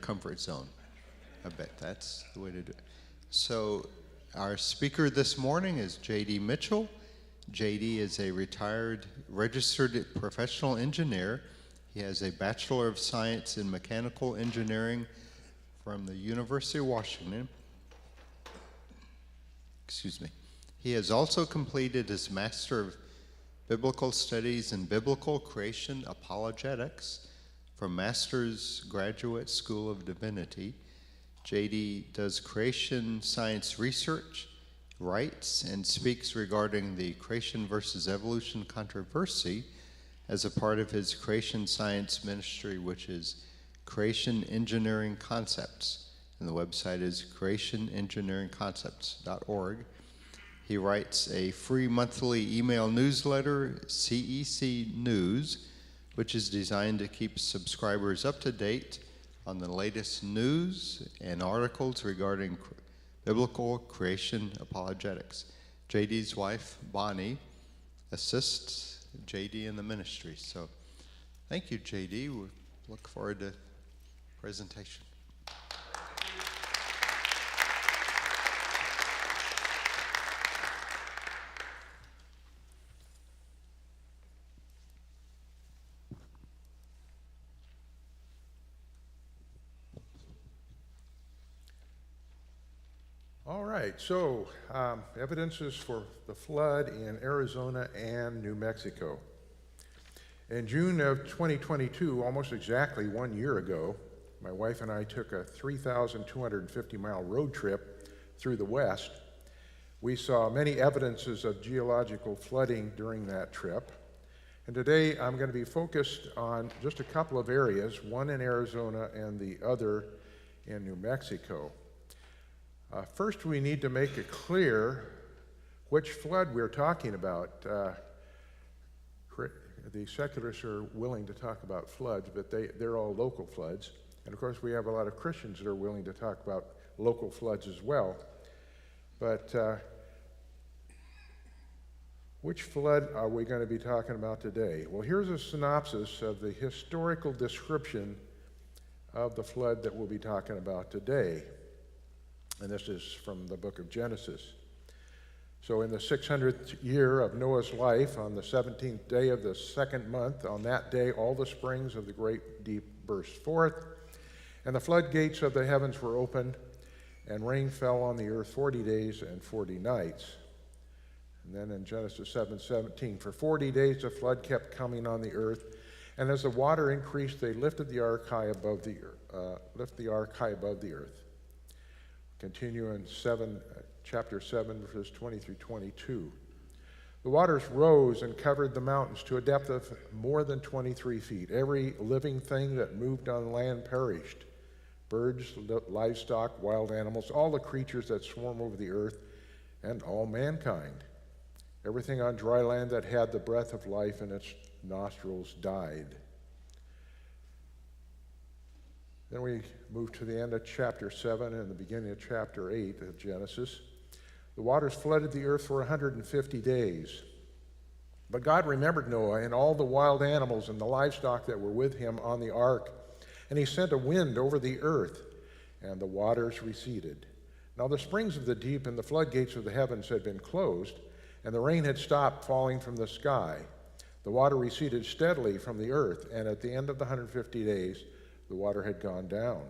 comfort zone. I bet that's the way to do it. So our speaker this morning is J.D. Mitchell. J.D. is a retired registered professional engineer. He has a Bachelor of Science in Mechanical Engineering from the University of Washington. Excuse me. He has also completed his Master of Biblical Studies in Biblical Creation Apologetics from Master's Graduate School of Divinity. J.D. does creation science research, writes, and speaks regarding the creation versus evolution controversy as a part of his creation science ministry, which is Creation Engineering Concepts. And the website is creationengineeringconcepts.org. He writes a free monthly email newsletter, CEC News, which is designed to keep subscribers up to date on the latest news and articles regarding biblical creation apologetics. JD's wife, Bonnie, assists JD in the ministry. So thank you, JD. We look forward to the presentation. All right, so evidences for the flood in Arizona and New Mexico. In June of 2022, almost exactly 1 year ago, my wife and I took a 3,250-mile road trip through the West. We saw many evidences of geological flooding during that trip. And today I'm going to be focused on just a couple of areas, one in Arizona and the other in New Mexico. First, we need to make it clear which flood we're talking about. The secularists are willing to talk about floods, but they're all local floods. And of course, we have a lot of Christians that are willing to talk about local floods as well. But which flood are we going to be talking about today? Well, here's a synopsis of the historical description of the flood that we'll be talking about today. And this is from the book of Genesis. So in the 600th year of Noah's life, on the 17th day of the second month, on that day all the springs of the great deep burst forth, and the floodgates of the heavens were opened, and rain fell on the earth 40 days and 40 nights. And then in Genesis 7:17, for 40 days the flood kept coming on the earth, and as the water increased, they lifted the ark high above the earth. Continue in chapter 7, verses 20 through 22. The waters rose and covered the mountains to a depth of more than 23 feet. Every living thing that moved on land perished. Birds, livestock, wild animals, all the creatures that swarm over the earth, and all mankind. Everything on dry land that had the breath of life in its nostrils died. Then we move to the end of chapter 7 and the beginning of chapter 8 of Genesis. The waters flooded the earth for 150 days. But God remembered Noah and all the wild animals and the livestock that were with him on the ark. And he sent a wind over the earth, and the waters receded. Now the springs of the deep and the floodgates of the heavens had been closed, and the rain had stopped falling from the sky. The water receded steadily from the earth, and at the end of the 150 days, the water had gone down.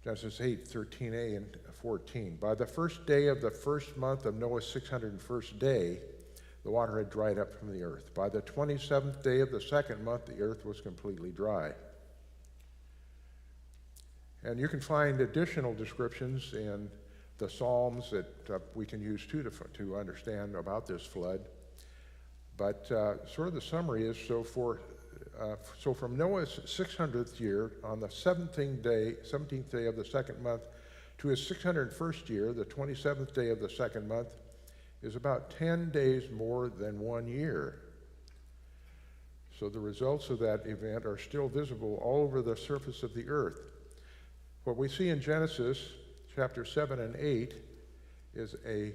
Genesis 8, 13a and 14. By the first day of the first month of Noah's 601st day, the water had dried up from the earth. By the 27th day of the second month, the earth was completely dry. And you can find additional descriptions in the Psalms that we can use too to understand about this flood. But sort of the summary is, so from Noah's 600th year, on the 17th day of the second month, to his 601st year, the 27th day of the second month, is about 10 days more than 1 year. So the results of that event are still visible all over the surface of the earth. What we see in Genesis chapter 7 and 8 is a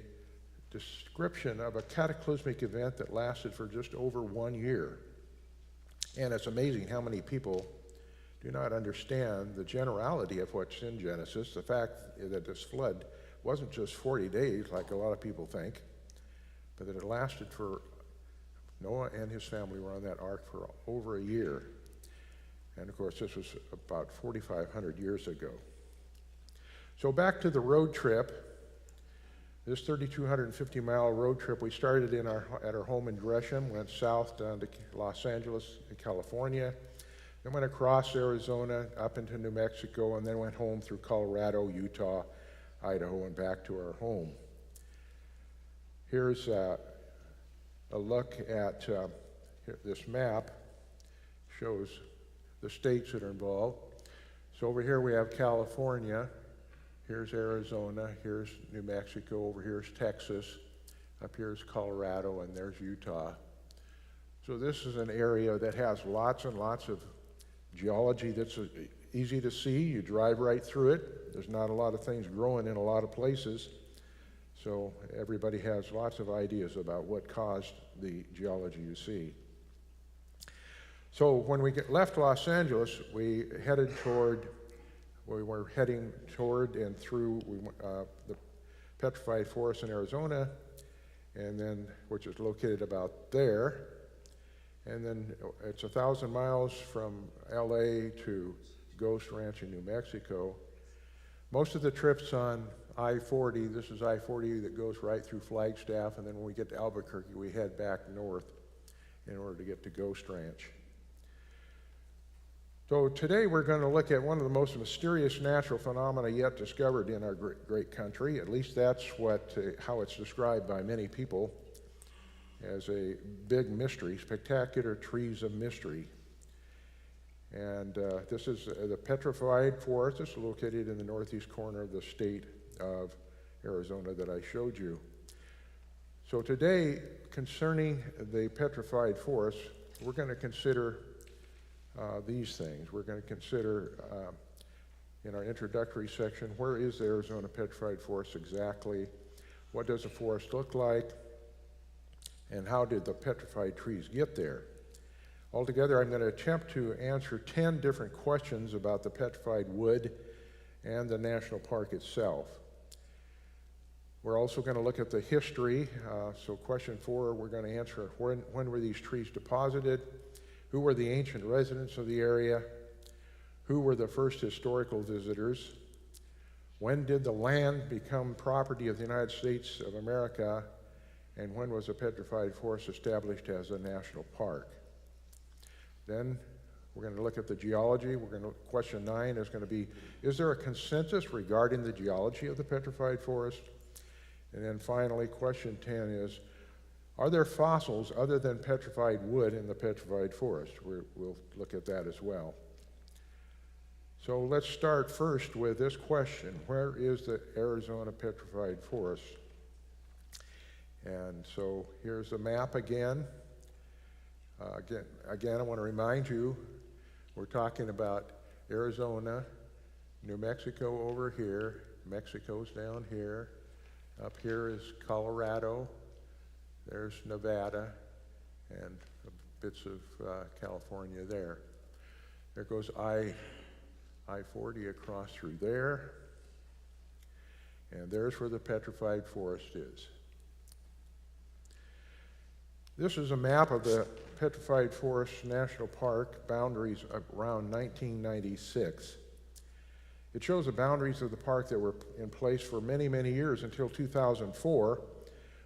description of a cataclysmic event that lasted for just over 1 year. And it's amazing how many people do not understand the generality of what's in Genesis, the fact that this flood wasn't just 40 days like a lot of people think, but that it lasted for, Noah and his family were on that ark for over a year. And of course, this was about 4,500 years ago. So back to the road trip. This 3,250-mile road trip, we started at our home in Gresham, went south down to Los Angeles, California, then went across Arizona, up into New Mexico, and then went home through Colorado, Utah, Idaho, and back to our home. Here's a look at this map, shows the states that are involved. So over here we have California. Here's Arizona, here's New Mexico, over here's Texas, up here's Colorado, and there's Utah. So this is an area that has lots and lots of geology that's easy to see. You drive right through it. There's not a lot of things growing in a lot of places. So everybody has lots of ideas about what caused the geology you see. So when we left Los Angeles, we were heading toward and through the Petrified Forest in Arizona, and then, which is located about there. And then it's 1,000 miles from LA to Ghost Ranch in New Mexico. Most of the trips on I-40, this is I-40 that goes right through Flagstaff, and then when we get to Albuquerque, we head back north in order to get to Ghost Ranch. So today we're going to look at one of the most mysterious natural phenomena yet discovered in our great country. At least that's how it's described by many people, as a big mystery, spectacular trees of mystery. And this is the Petrified Forest. This is located in the northeast corner of the state of Arizona that I showed you. So today, concerning the Petrified Forest, we're going to consider these things. We're going to consider, in our introductory section, where is the Arizona Petrified Forest exactly? What does a forest look like? And how did the petrified trees get there? Altogether, I'm going to attempt to answer 10 different questions about the petrified wood and the national park itself. We're also going to look at the history. So question 4, we're going to answer when were these trees deposited? Who were the ancient residents of the area? Who were the first historical visitors? When did the land become property of the United States of America? And when was the Petrified Forest established as a national park? Then we're going to look at the geology. Question 9 is going to be, is there a consensus regarding the geology of the Petrified Forest? And then finally, question 10 is, are there fossils other than petrified wood in the Petrified Forest? We'll look at that as well. So let's start first with this question. Where is the Arizona Petrified Forest? And so here's the map again. Again, I want to remind you, we're talking about Arizona, New Mexico over here, Mexico's down here, up here is Colorado, there's Nevada, and bits of California there. There goes I-40 across through there, and there's where the Petrified Forest is. This is a map of the Petrified Forest National Park boundaries around 1996. It shows the boundaries of the park that were in place for many, many years until 2004,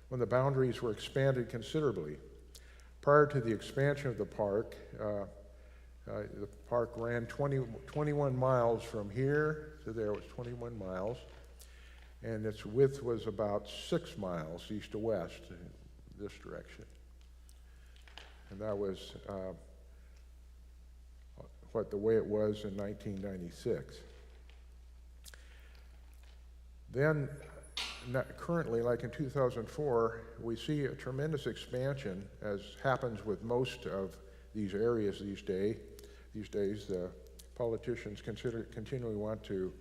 when the boundaries were expanded considerably. Prior to the expansion of the park ran 21 miles from here to there. It was 21 miles, and its width was about 6 miles east to west in this direction. And that was the way it was in 1996. Then, currently, like in 2004, we see a tremendous expansion, as happens with most of these areas these days. The politicians continually want to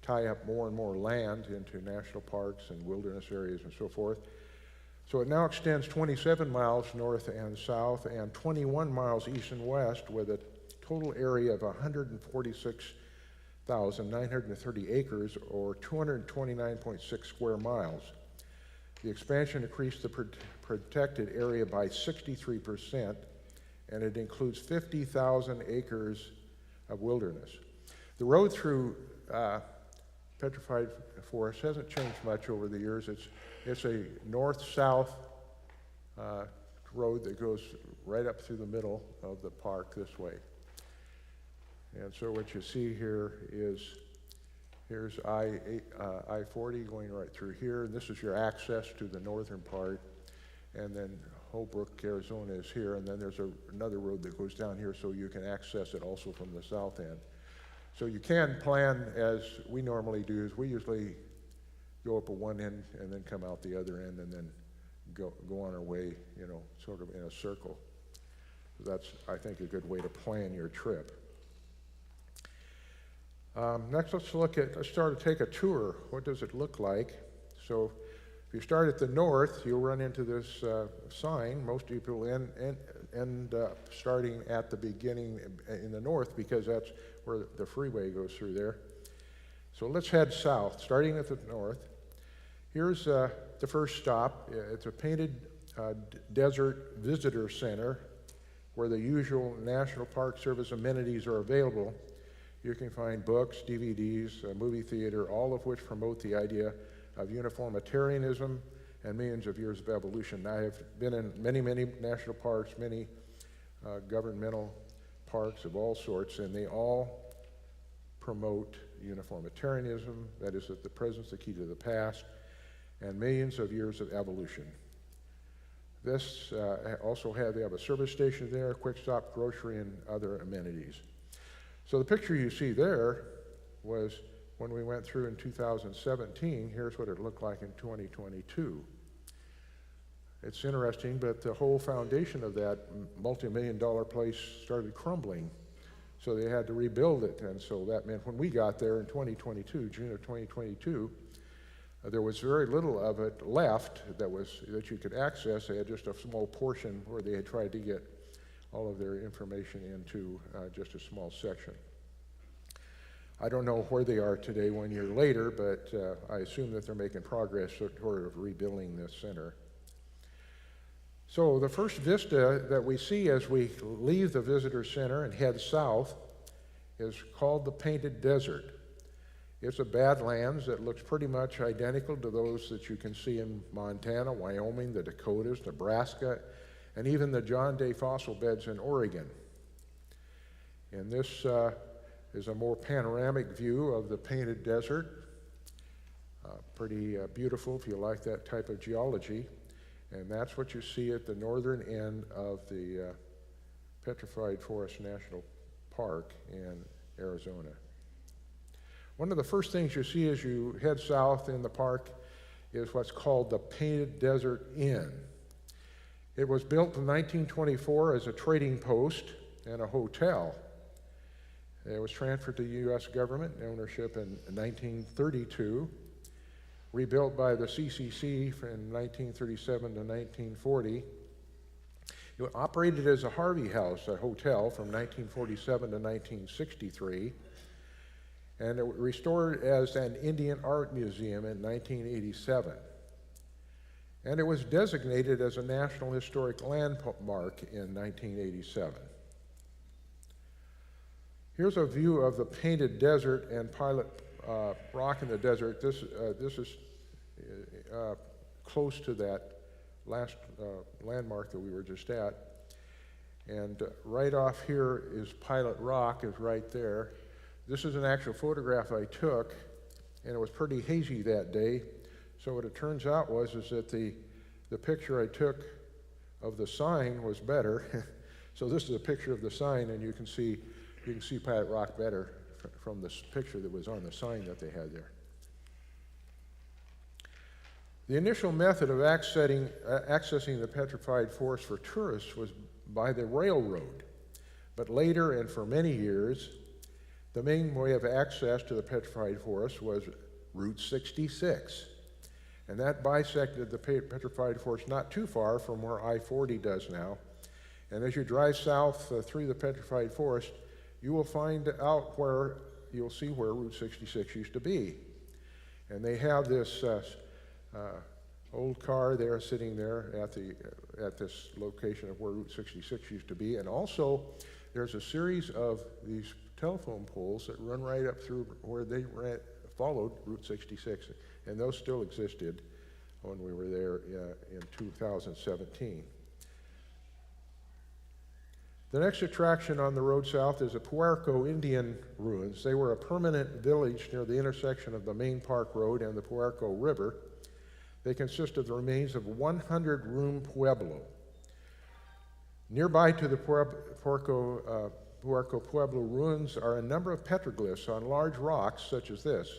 tie up more and more land into national parks and wilderness areas and so forth. So it now extends 27 miles north and south and 21 miles east and west, with a total area of 146,930 acres, or 229.6 square miles. The expansion increased the protected area by 63%, and it includes 50,000 acres of wilderness. The road through Petrified Forest hasn't changed much over the years. It's a north-south road that goes right up through the middle of the park this way. And so what you see here is, here's I-40 going right through here, and this is your access to the northern part, and then Holbrook, Arizona is here, and then there's another road that goes down here so you can access it also from the south end. So you can plan as we normally do, is we usually go up at one end and then come out the other end and then go on our way, you know, sort of in a circle. So that's, I think, a good way to plan your trip. Next, let's start to take a tour. What does it look like? So if you start at the north, you'll run into this sign. Most people end up starting at the beginning in the north because that's where the freeway goes through there. So let's head south, starting at the north. Here's the first stop. It's a painted desert visitor center where the usual National Park Service amenities are available. You can find books, DVDs, a movie theater, all of which promote the idea of uniformitarianism and millions of years of evolution. I have been in many, many national parks, many governmental parks of all sorts, and they all promote uniformitarianism, that is, that the present's the key to the past, and millions of years of evolution. This they have a service station there, quick stop, grocery, and other amenities. So the picture you see there was when we went through in 2017. Here's what it looked like in 2022. It's interesting, but the whole foundation of that multi-million-dollar place started crumbling. So they had to rebuild it, and so that meant when we got there in 2022, June of 2022, there was very little of it left that you could access. They had just a small portion where they had tried to get all of their information into just a small section. I don't know where they are today 1 year later, but I assume that they're making progress toward of rebuilding this center. So the first vista that we see as we leave the visitor center and head south is called the Painted Desert. It's a badlands that looks pretty much identical to those that you can see in Montana, Wyoming, the Dakotas, Nebraska, and even the John Day fossil beds in Oregon. And this is a more panoramic view of the Painted Desert. Pretty beautiful if you like that type of geology. And that's what you see at the northern end of the Petrified Forest National Park in Arizona. One of the first things you see as you head south in the park is what's called the Painted Desert Inn. It was built in 1924 as a trading post and a hotel. It was transferred to the U.S. government ownership in 1932, rebuilt by the CCC from 1937 to 1940. It operated as a Harvey House, a hotel, from 1947 to 1963, and it was restored as an Indian art museum in 1987. And it was designated as a National Historic Landmark in 1987. Here's a view of the Painted Desert and Pilot Rock in the Desert. This is close to that last landmark that we were just at. And right off here is Pilot Rock, is right there. This is an actual photograph I took, and it was pretty hazy that day. So what it turns out is that the picture I took of the sign was better. So this is a picture of the sign, and you can see Pilot Rock better from this picture that was on the sign that they had there. The initial method of accessing the Petrified Forest for tourists was by the railroad, but later and for many years, the main way of access to the Petrified Forest was Route 66, and that bisected the Petrified Forest not too far from where I-40 does now. And as you drive south through the Petrified Forest, you will find out where, you'll see where Route 66 used to be. And they have this old car there sitting there at this location of where Route 66 used to be. And also, there's a series of these telephone poles that run right up through where they followed Route 66. And those still existed when we were there in 2017. The next attraction on the road south is the Puerco Indian ruins. They were a permanent village near the intersection of the main park road and the Puerco River. They consist of the remains of 100-room pueblo. Nearby to the Puerco Pueblo ruins are a number of petroglyphs on large rocks such as this.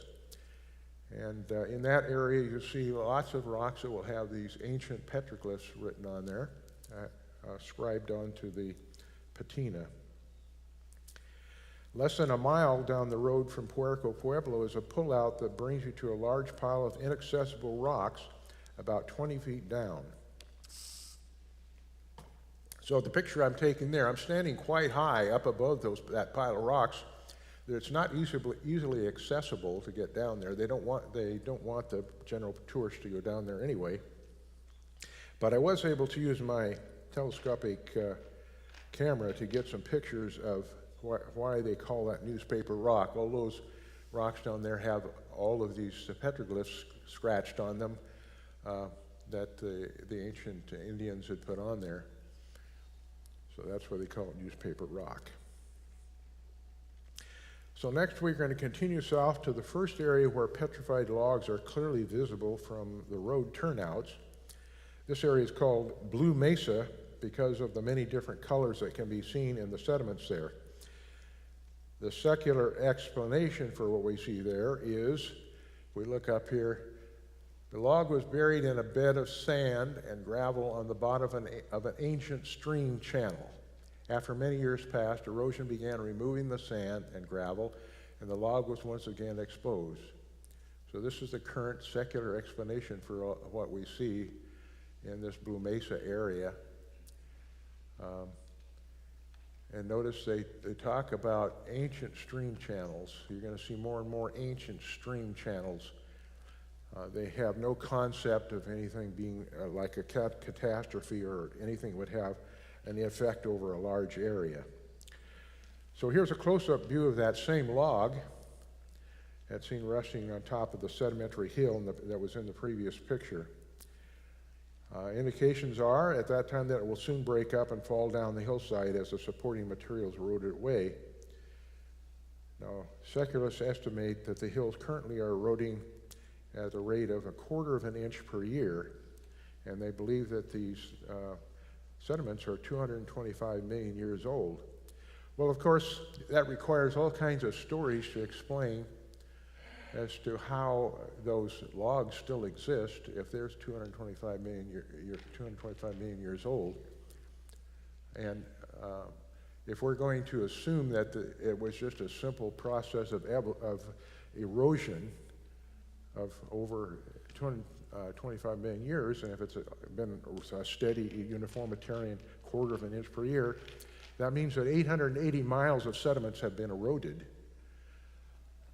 And in that area you see lots of rocks that will have these ancient petroglyphs written on there, scribed onto the patina. Less than a mile down the road from Puerco Pueblo is a pullout that brings you to a large pile of inaccessible rocks about 20 feet down. So the picture I'm taking there, I'm standing quite high up above that pile of rocks. It's not easily accessible to get down there. They don't want the general tourist to go down there anyway. But I was able to use my telescopic camera to get some pictures of why they call that newspaper rock. All those rocks down there have all of these petroglyphs scratched on them that the ancient Indians had put on there. So that's why they call it newspaper rock. So next we're going to continue south to the first area where petrified logs are clearly visible from the road turnouts. This area is called Blue Mesa because of the many different colors that can be seen in the sediments there. The secular explanation for what we see there is, if we look up here, the log was buried in a bed of sand and gravel on the bottom of an ancient stream channel. After many years passed, erosion began removing the sand and gravel, and the log was once again exposed. So this is the current secular explanation for what we see in this Blue Mesa area. And notice they talk about ancient stream channels. You're going to see more and more ancient stream channels. They have no concept of anything being like a catastrophe or anything would have an effect over a large area. So here's a close-up view of that same log that's seen resting on top of the sedimentary hill that was in the previous picture. Indications are at that time that it will soon break up and fall down the hillside as the supporting materials erode it away. Now, secularists estimate that the hills currently are eroding at a rate of 1/4 of an inch per year, and they believe that these sediments are 225 million years old. Well, of course, that requires all kinds of stories to explain as to how those logs still exist if there's 225 million years old. And if we're going to assume that it was just a simple process of erosion of over 225 million years, and if it's been a steady uniformitarian 1/4 of an inch per year, that means that 880 miles of sediments have been eroded.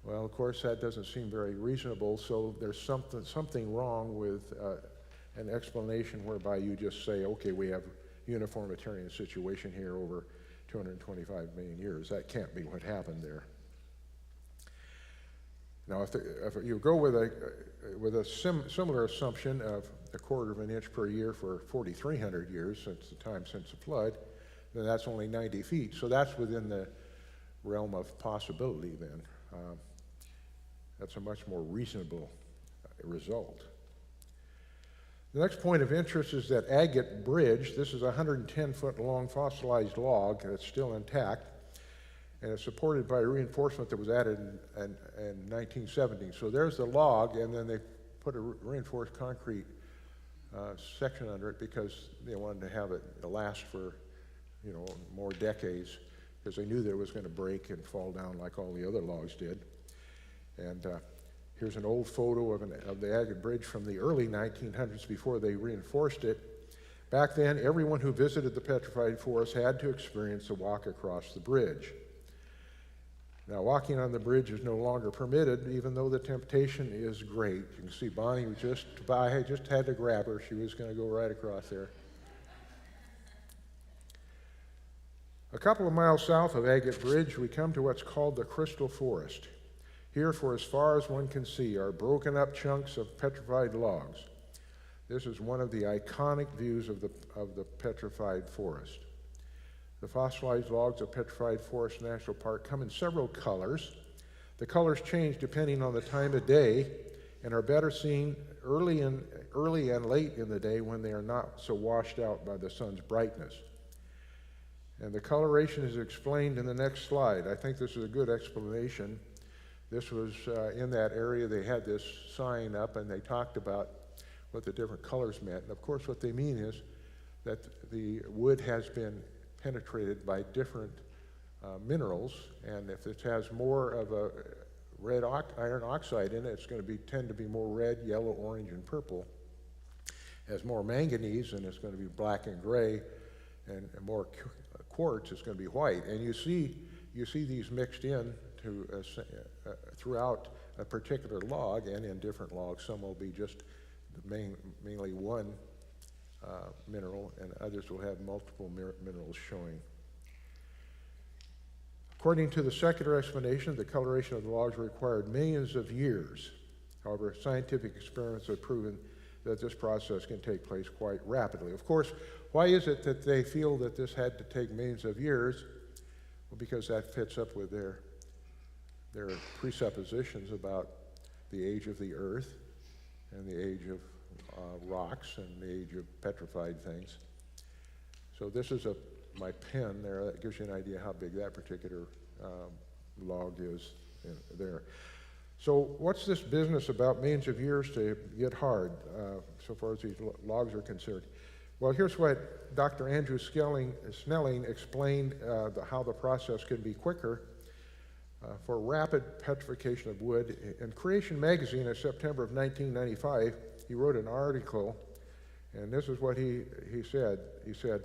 Well, of course, that doesn't seem very reasonable, so there's something wrong with an explanation whereby you just say, okay, we have a uniformitarian situation here over 225 million years. That can't be what happened there. Now, if you go with a similar assumption of 1/4 of an inch per year for 4,300 years since the flood, then that's only 90 feet. So that's within the realm of possibility then. That's a much more reasonable result. The next point of interest is that agate bridge. This is a 110-foot long fossilized log that's still intact, and it's supported by reinforcement that was added in 1970. So there's the log, and then they put a reinforced concrete section under it because they wanted to have it last for, more decades, because they knew that it was going to break and fall down like all the other logs did. And here's an old photo of the agate bridge from the early 1900s before they reinforced it. Back then, everyone who visited the Petrified Forest had to experience a walk across the bridge. Now, walking on the bridge is no longer permitted, even though the temptation is great. You can see Bonnie was I just had to grab her. She was going to go right across there. A couple of miles south of Agate Bridge, we come to what's called the Crystal Forest. Here, for as far as one can see, are broken up chunks of petrified logs. This is one of the iconic views of the Petrified Forest. The fossilized logs of Petrified Forest National Park come in several colors. The colors change depending on the time of day and are better seen early and late in the day when they are not so washed out by the sun's brightness. And the coloration is explained in the next slide. I think this is a good explanation. This was in that area, they had this sign up and they talked about what the different colors meant. And of course what they mean is that the wood has been penetrated by different minerals, and if it has more of a red iron oxide in it, it's going to tend to be more red, yellow, orange, and purple. It has more manganese, and it's going to be black and gray, and more quartz, it's going to be white. And you see these mixed in throughout a particular log and in different logs. Some will be just mainly one mineral, and others will have multiple minerals showing. According to the secular explanation, the coloration of the logs required millions of years. However, scientific experiments have proven that this process can take place quite rapidly. Of course, why is it that they feel that this had to take millions of years? Well, because that fits up with their presuppositions about the age of the earth and the age of rocks and the age of petrified things. So this is my pen there. That gives you an idea how big that particular log is there. So what's this business about millions of years to get hard, so far as these logs are concerned? Well, here's what Dr. Andrew Snelling explained how the process can be quicker for rapid petrification of wood. In Creation magazine in September of 1995, he wrote an article, and this is what he said. He said,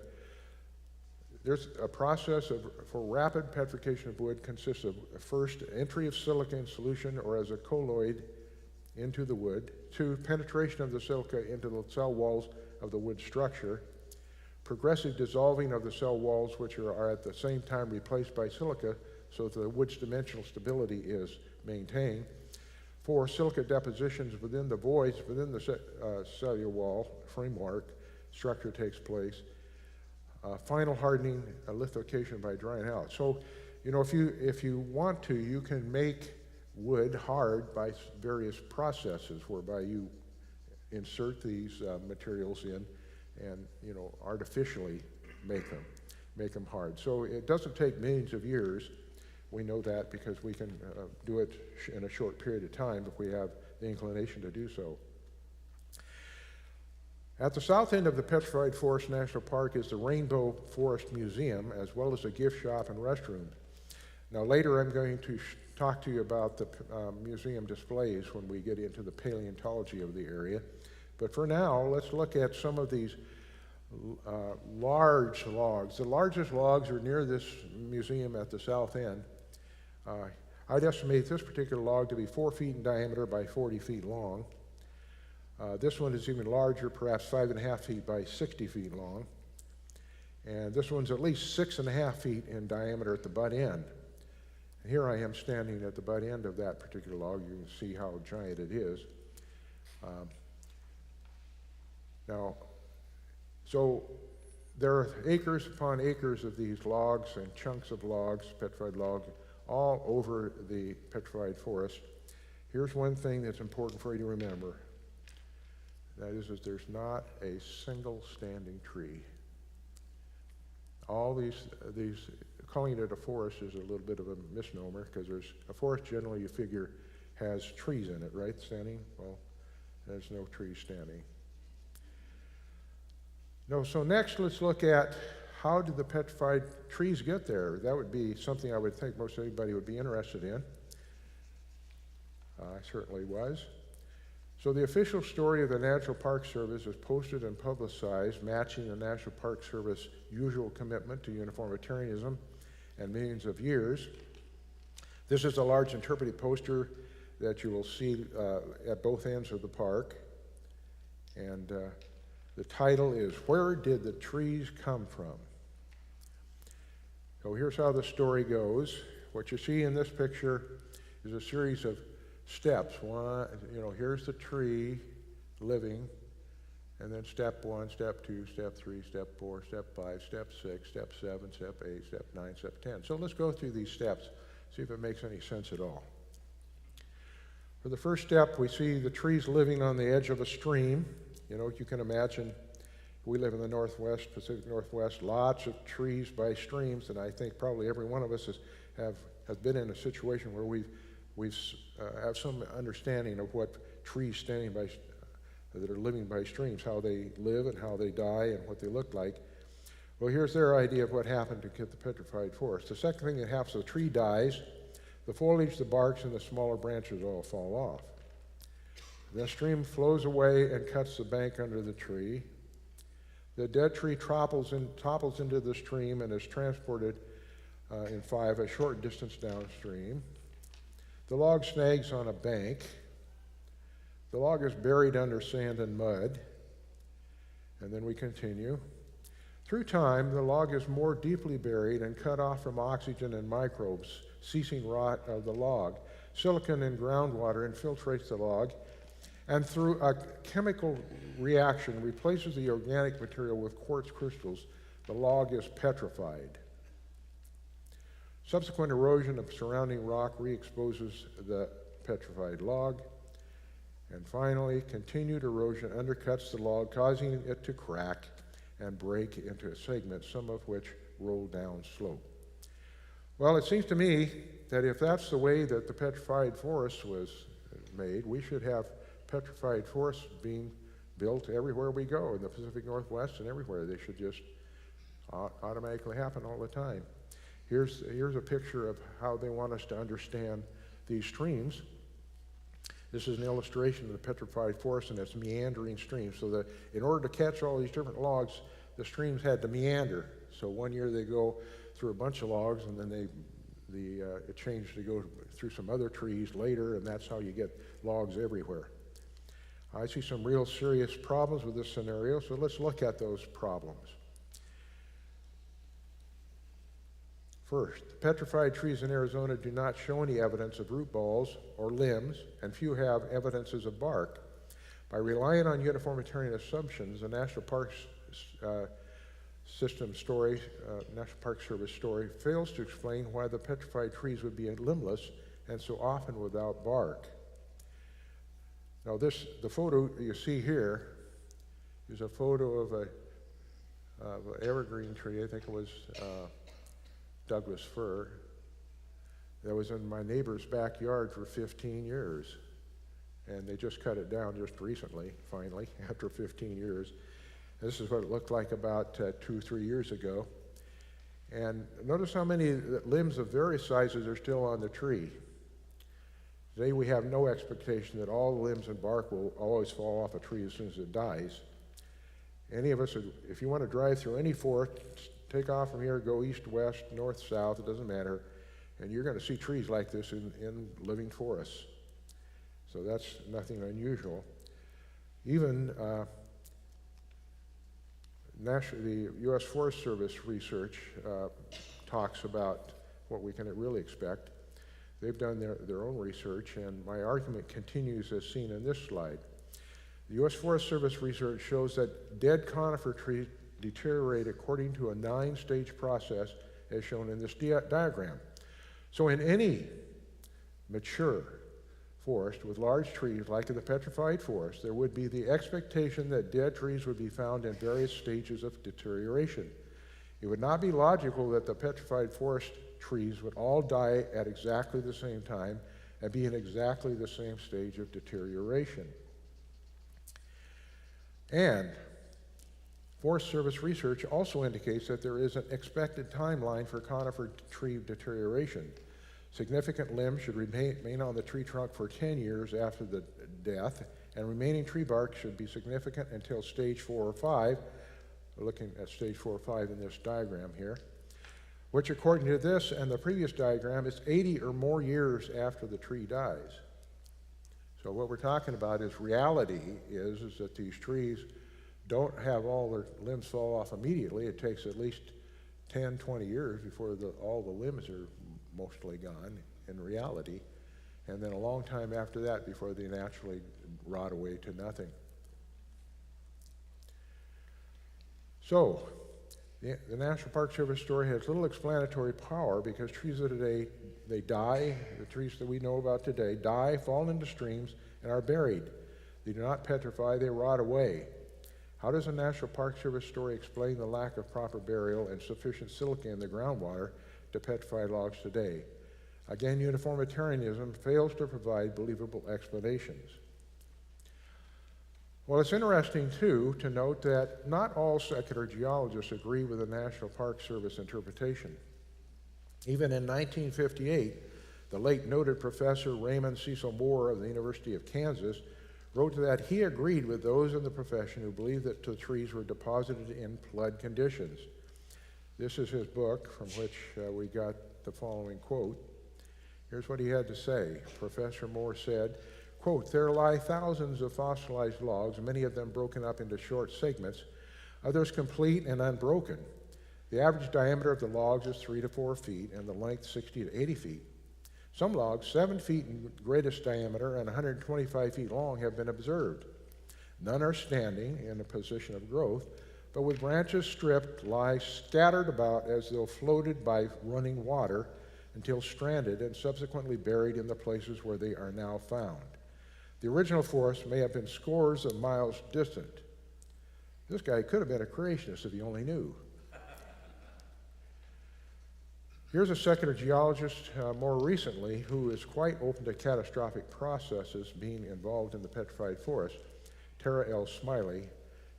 there's a process for rapid petrification of wood consists of first entry of silica in solution or as a colloid into the wood, 2, penetration of the silica into the cell walls of the wood structure, progressive dissolving of the cell walls which are at the same time replaced by silica so that the wood's dimensional stability is maintained, 4, silica depositions within the voids within the cellular wall framework structure takes place, final hardening, lithification by drying out. So, you know, if you want to, you can make wood hard by various processes whereby you insert these materials in and, you know, artificially make them hard. So it doesn't take millions of years. We know that because we can do it in a short period of time if we have the inclination to do so. At the south end of the Petrified Forest National Park is the Rainbow Forest Museum, as well as a gift shop and restroom. Now later I'm going to talk to you about the museum displays when we get into the paleontology of the area. But for now, let's look at some of these large logs. The largest logs are near this museum at the south end. I'd estimate this particular log to be 4 feet in diameter by 40 feet long. This one is even larger, perhaps 5.5 feet by 60 feet long. And this one's at least 6.5 feet in diameter at the butt end. And here I am standing at the butt end of that particular log. You can see how giant it is. So there are acres upon acres of these logs and chunks of logs, petrified logs, all over the petrified forest. Here's one thing that's important for you to remember. That is that there's not a single standing tree. All these, calling it a forest is a little bit of a misnomer because there's a forest generally you figure has trees in it, right, standing? Well, there's no trees standing. No, so next let's look at how did the petrified trees get there? That would be something I would think most anybody would be interested in. I certainly was. So the official story of the National Park Service is posted and publicized, matching the National Park Service usual commitment to uniformitarianism and millions of years. This is a large interpretive poster that you will see at both ends of the park. And the title is, "Where Did the Trees Come From?" So here's how the story goes. What you see in this picture is a series of steps. One, here's the tree living, and then step 1, step 2, step 3, step 4, step 5, step 6, step 7, step 8, step 9, step 10. So let's go through these steps, see if it makes any sense at all. For the first step, we see the trees living on the edge of a stream. You can imagine, we live in the Northwest, Pacific Northwest, lots of trees by streams, and I think probably every one of us has been in a situation where we have some understanding of what trees that are living by streams, how they live and how they die and what they look like. Well, here's their idea of what happened to get the petrified forest. The second thing that happens, the tree dies, the foliage, the barks, and the smaller branches all fall off. The stream flows away and cuts the bank under the tree. The dead tree topples into the stream and is transported in 5 a short distance downstream. The log snags on a bank. The log is buried under sand and mud. And then we continue. Through time, the log is more deeply buried and cut off from oxygen and microbes, ceasing rot of the log. Silicon in groundwater infiltrates the log, and through a chemical reaction replaces the organic material with quartz crystals. The log is petrified. Subsequent erosion of surrounding rock re-exposes the petrified log. And finally, continued erosion undercuts the log, causing it to crack and break into segments, some of which roll down slope. Well, it seems to me that if that's the way that the petrified forest was made, we should have petrified forests being built everywhere we go, in the Pacific Northwest and everywhere. They should just automatically happen all the time. Here's a picture of how they want us to understand these streams. This is an illustration of the petrified forest and its meandering streams. So that in order to catch all these different logs, the streams had to meander. So one year they go through a bunch of logs, and then it changed to go through some other trees later, and that's how you get logs everywhere. I see some real serious problems with this scenario, so let's look at those problems. First, petrified trees in Arizona do not show any evidence of root balls or limbs, and few have evidences of bark. By relying on uniformitarian assumptions, the National Park National Park Service story fails to explain why the petrified trees would be limbless and so often without bark. Now, the photo you see here is a photo of an evergreen tree. I think it was Douglas fir, that was in my neighbor's backyard for 15 years. And they just cut it down just recently, finally, after 15 years. This is what it looked like about 2 or 3 years ago. And notice how many limbs of various sizes are still on the tree. Today we have no expectation that all the limbs and bark will always fall off a tree as soon as it dies. Any of us, if you want to drive through any forest, take off from here, go east, west, north, south, it doesn't matter, and you're going to see trees like this in living forests. So that's nothing unusual. Even the U.S. Forest Service research talks about what we can really expect. They've done their own research, and my argument continues as seen in this slide. The U.S. Forest Service research shows that dead conifer trees deteriorate according to a 9-stage process as shown in this diagram. So in any mature forest with large trees like in the petrified forest, there would be the expectation that dead trees would be found in various stages of deterioration. It would not be logical that the petrified forest trees would all die at exactly the same time and be in exactly the same stage of deterioration. And Forest Service research also indicates that there is an expected timeline for conifer tree deterioration. Significant limbs should remain on the tree trunk for 10 years after the death, and remaining tree bark should be significant until stage 4 or 5. We're looking at stage 4 or 5 in this diagram here, which according to this and the previous diagram is 80 or more years after the tree dies. So what we're talking about is reality is that these trees don't have all their limbs fall off immediately. It takes at least 10, 20 years before all the limbs are mostly gone in reality, and then a long time after that before they naturally rot away to nothing. So, the National Park Service story has little explanatory power because trees of today, they die, the trees that we know about today, die, fall into streams, and are buried. They do not petrify, they rot away. How does the National Park Service story explain the lack of proper burial and sufficient silica in the groundwater to petrify logs today? Again, uniformitarianism fails to provide believable explanations. Well, it's interesting, too, to note that not all secular geologists agree with the National Park Service interpretation. Even in 1958, the late noted Professor Raymond Cecil Moore of the University of Kansas wrote that he agreed with those in the profession who believed that the trees were deposited in flood conditions. This is his book from which we got the following quote. Here's what he had to say. Professor Moore said, quote, "There lie thousands of fossilized logs, many of them broken up into short segments, others complete and unbroken. The average diameter of the logs is 3 to 4 feet and the length 60 to 80 feet. Some logs, 7 feet in greatest diameter and 125 feet long, have been observed. None are standing in a position of growth, but with branches stripped, lie scattered about as though floated by running water until stranded and subsequently buried in the places where they are now found. The original forest may have been scores of miles distant." This guy could have been a creationist if he only knew. Here's a secular geologist more recently who is quite open to catastrophic processes being involved in the petrified forest, Tara L. Smiley,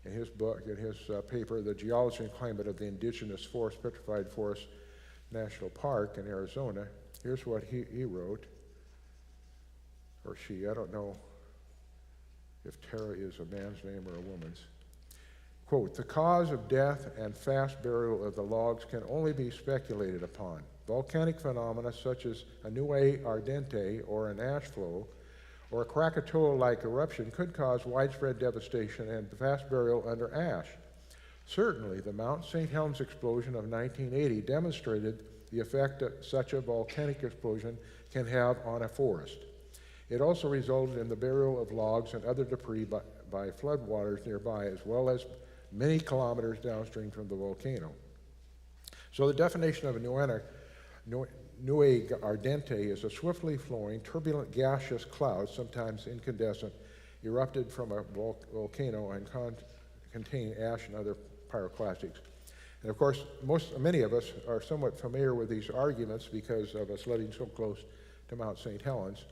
in his book, in his paper, The Geology and Climate of the Indigenous Forest Petrified Forest National Park in Arizona. Here's what he wrote, or she, I don't know if Tara is a man's name or a woman's. Quote, "The cause of death and fast burial of the logs can only be speculated upon. Volcanic phenomena such as a nue ardente or an ash flow or a Krakatoa-like eruption could cause widespread devastation and fast burial under ash. Certainly, the Mount St. Helens explosion of 1980 demonstrated the effect that such a volcanic explosion can have on a forest. It also resulted in the burial of logs and other debris by floodwaters nearby, as well as many kilometers downstream from the volcano. So the definition of a nue ardente is a swiftly flowing, turbulent gaseous cloud, sometimes incandescent, erupted from a volcano and contain ash and other pyroclastics. And of course, many of us are somewhat familiar with these arguments because of us living so close to Mount St. Helens.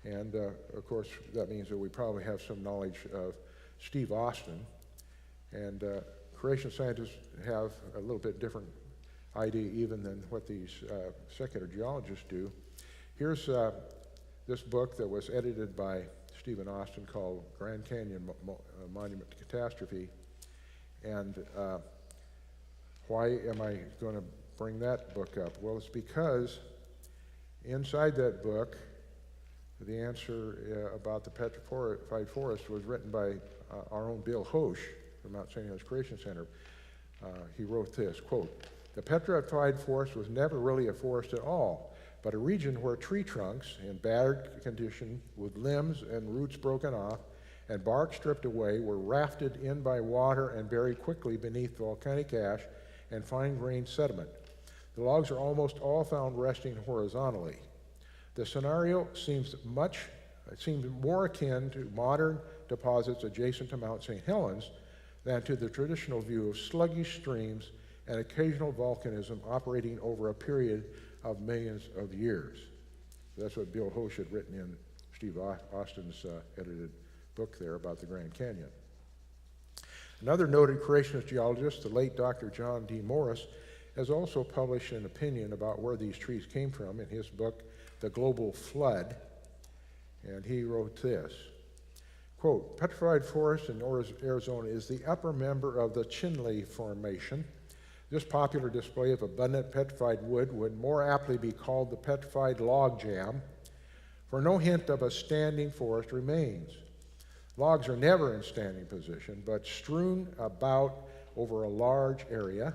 And of course, that means that we probably have some knowledge of Steve Austin. And creation scientists have a little bit different idea even than what these secular geologists do. Here's this book that was edited by Stephen Austin called Grand Canyon Monument to Catastrophe. And why am I going to bring that book up? Well, it's because inside that book, the answer about the petrified forest was written by our own Bill Hoche from Mount St. Helens Creation Center. He wrote this, quote, "The petrified forest was never really a forest at all, but a region where tree trunks in battered condition with limbs and roots broken off and bark stripped away were rafted in by water and buried quickly beneath volcanic ash and fine-grained sediment. The logs are almost all found resting horizontally. The scenario seems more akin to modern deposits adjacent to Mount St. Helens than to the traditional view of sluggish streams and occasional volcanism operating over a period of millions of years." That's what Bill Hoche had written in Steve Austin's edited book there about the Grand Canyon. Another noted creationist geologist, the late Dr. John D. Morris, has also published an opinion about where these trees came from in his book, The Global Flood, and he wrote this, quote, "Petrified forest in Arizona is the upper member of the Chinle Formation. This popular display of abundant petrified wood would more aptly be called the petrified log jam, for no hint of a standing forest remains. Logs are never in standing position, but strewn about over a large area,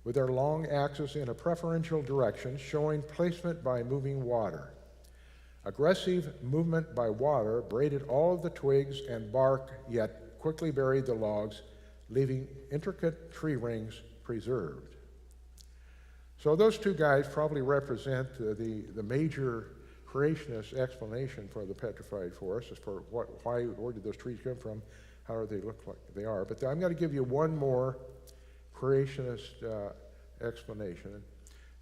with their long axis in a preferential direction, showing placement by moving water. Aggressive movement by water braided all of the twigs and bark, yet quickly buried the logs, leaving intricate tree rings preserved. So those two guys probably represent the major creationist explanation for the petrified forest, as for where did those trees come from, how do they look like they are. But I'm going to give you one more creationist explanation.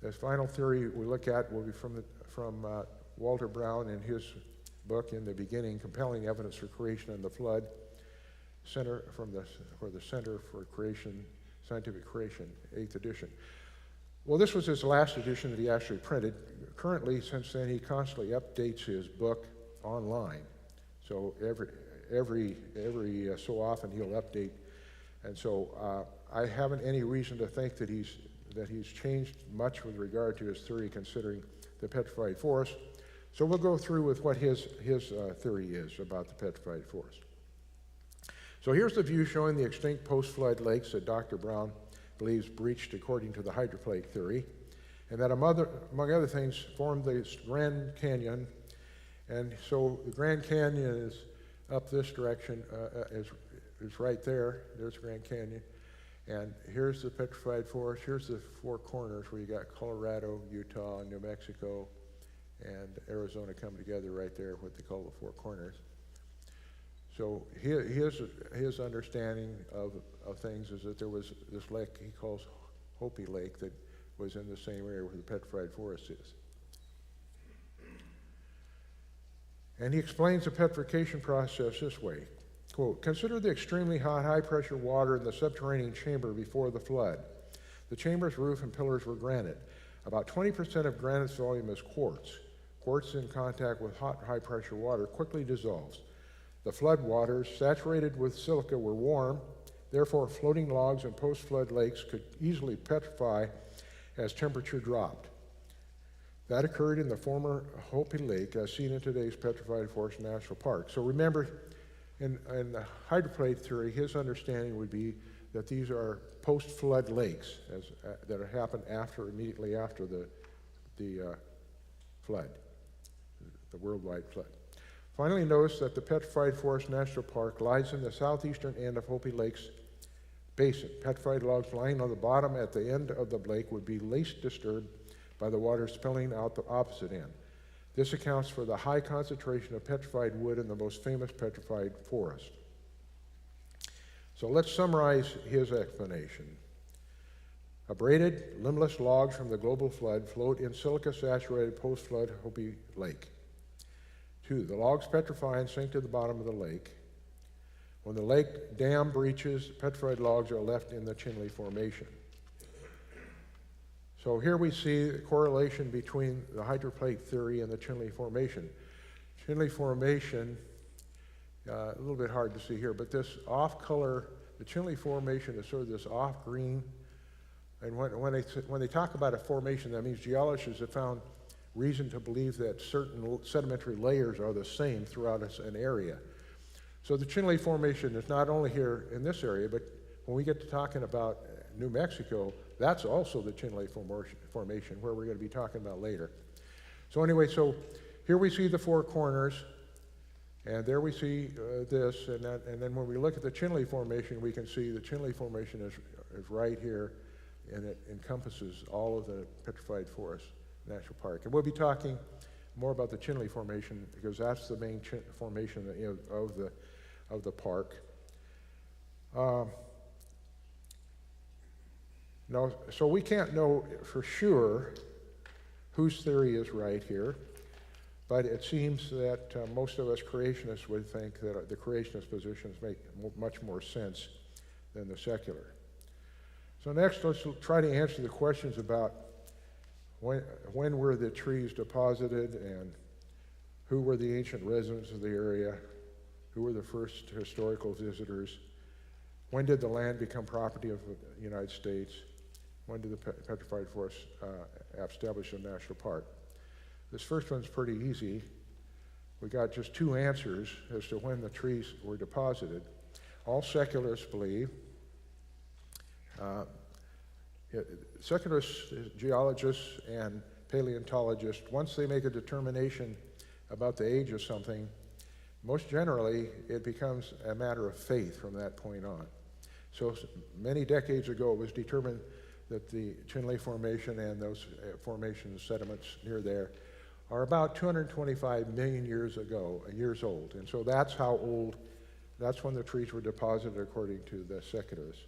This final theory we look at will be from Walter Brown in his book, In the Beginning, Compelling Evidence for Creation and the Flood, Center for Creation, Scientific Creation, 8th edition. Well, this was his last edition that he actually printed. Currently, since then, he constantly updates his book online. So every so often he'll update, and so I haven't any reason to think that he's changed much with regard to his theory considering the petrified forest. So we'll go through with what his theory is about the petrified forest. So here's the view showing the extinct post-flood lakes that Dr. Brown believes breached according to the hydroplate theory, and that among other things formed the Grand Canyon. And so the Grand Canyon is up this direction, is right there. There's Grand Canyon. And here's the petrified forest. Here's the four corners where you got Colorado, Utah, New Mexico, and Arizona come together right there, what they call the four corners. So his understanding of things is that there was this lake he calls Hopi Lake that was in the same area where the petrified forest is. And he explains the petrification process this way, quote, "Consider the extremely hot, high-pressure water in the subterranean chamber before the flood. The chamber's roof and pillars were granite. About 20% of granite's volume is quartz. Quartz in contact with hot, high-pressure water quickly dissolves. The flood waters, saturated with silica, were warm. Therefore, floating logs in post-flood lakes could easily petrify as temperature dropped. That occurred in the former Hopi Lake, as seen in today's Petrified Forest National Park." So remember, in the hydroplate theory, his understanding would be that these are post-flood lakes that happened immediately after the flood, the worldwide flood. Finally, notice that the Petrified Forest National Park lies in the southeastern end of Hopi Lake's basin. Petrified logs lying on the bottom at the end of the lake would be least disturbed by the water spilling out the opposite end. This accounts for the high concentration of petrified wood in the most famous petrified forest. So let's summarize his explanation. Abraded, limbless logs from the global flood float in silica-saturated post-flood Hopi Lake. 2, the logs petrify and sink to the bottom of the lake. When the lake dam breaches, petrified logs are left in the Chinle Formation. So here we see the correlation between the hydroplate theory and the Chinle Formation. Chinle Formation, a little bit hard to see here, but this off-color, the Chinle Formation is sort of this off-green, and when they talk about a formation, that means geologists have found reason to believe that certain sedimentary layers are the same throughout an area. So the Chinle Formation is not only here in this area, but when we get to talking about New Mexico, that's also the Chinle Formation, where we're going to be talking about later. So anyway, so here we see the four corners, and there we see this, and then when we look at the Chinle Formation, we can see the Chinle Formation is right here, and it encompasses all of the Petrified Forest National Park. And we'll be talking more about the Chinle Formation because that's the main formation of the park. Now, so we can't know for sure whose theory is right here, but it seems that most of us creationists would think that the creationist positions make much more sense than the secular. So next, let's try to answer the questions about when were the trees deposited and who were the ancient residents of the area, who were the first historical visitors, when did the land become property of the United States, when did the Petrified Forest establish a national park? This first one's pretty easy. We got just two answers as to when the trees were deposited. All secularists believe, secularists, geologists, and paleontologists, once they make a determination about the age of something, most generally it becomes a matter of faith from that point on. So many decades ago it was determined that the Chinle Formation and those formations, sediments near there, are about 225 million years old. And so that's how old, that's when the trees were deposited according to the secularists.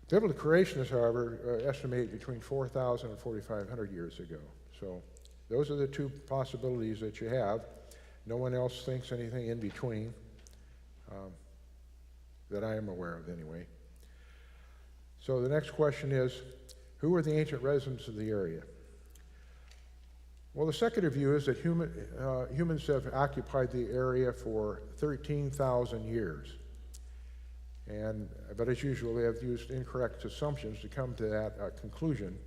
Biblical creationists, however, estimate between 4,000 and 4,500 years ago. So those are the two possibilities that you have. No one else thinks anything in between, that I am aware of anyway. So the next question is, who were the ancient residents of the area? Well, the secular view is that humans have occupied the area for 13,000 years. But as usual, they have used incorrect assumptions to come to that conclusion.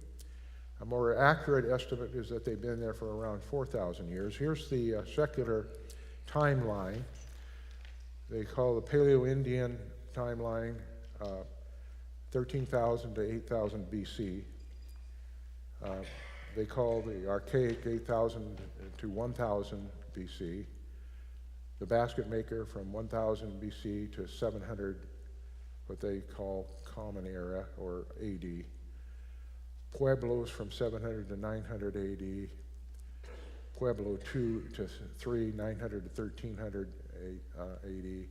A more accurate estimate is that they've been there for around 4,000 years. Here's the secular timeline. They call the Paleo-Indian timeline 13,000 to 8,000 BC. They call the archaic 8,000 to 1,000 BC. The basket maker from 1,000 BC to 700, what they call Common Era or AD. Pueblos from 700 to 900 AD. Pueblo 2 to 3, 900 to 1300 AD.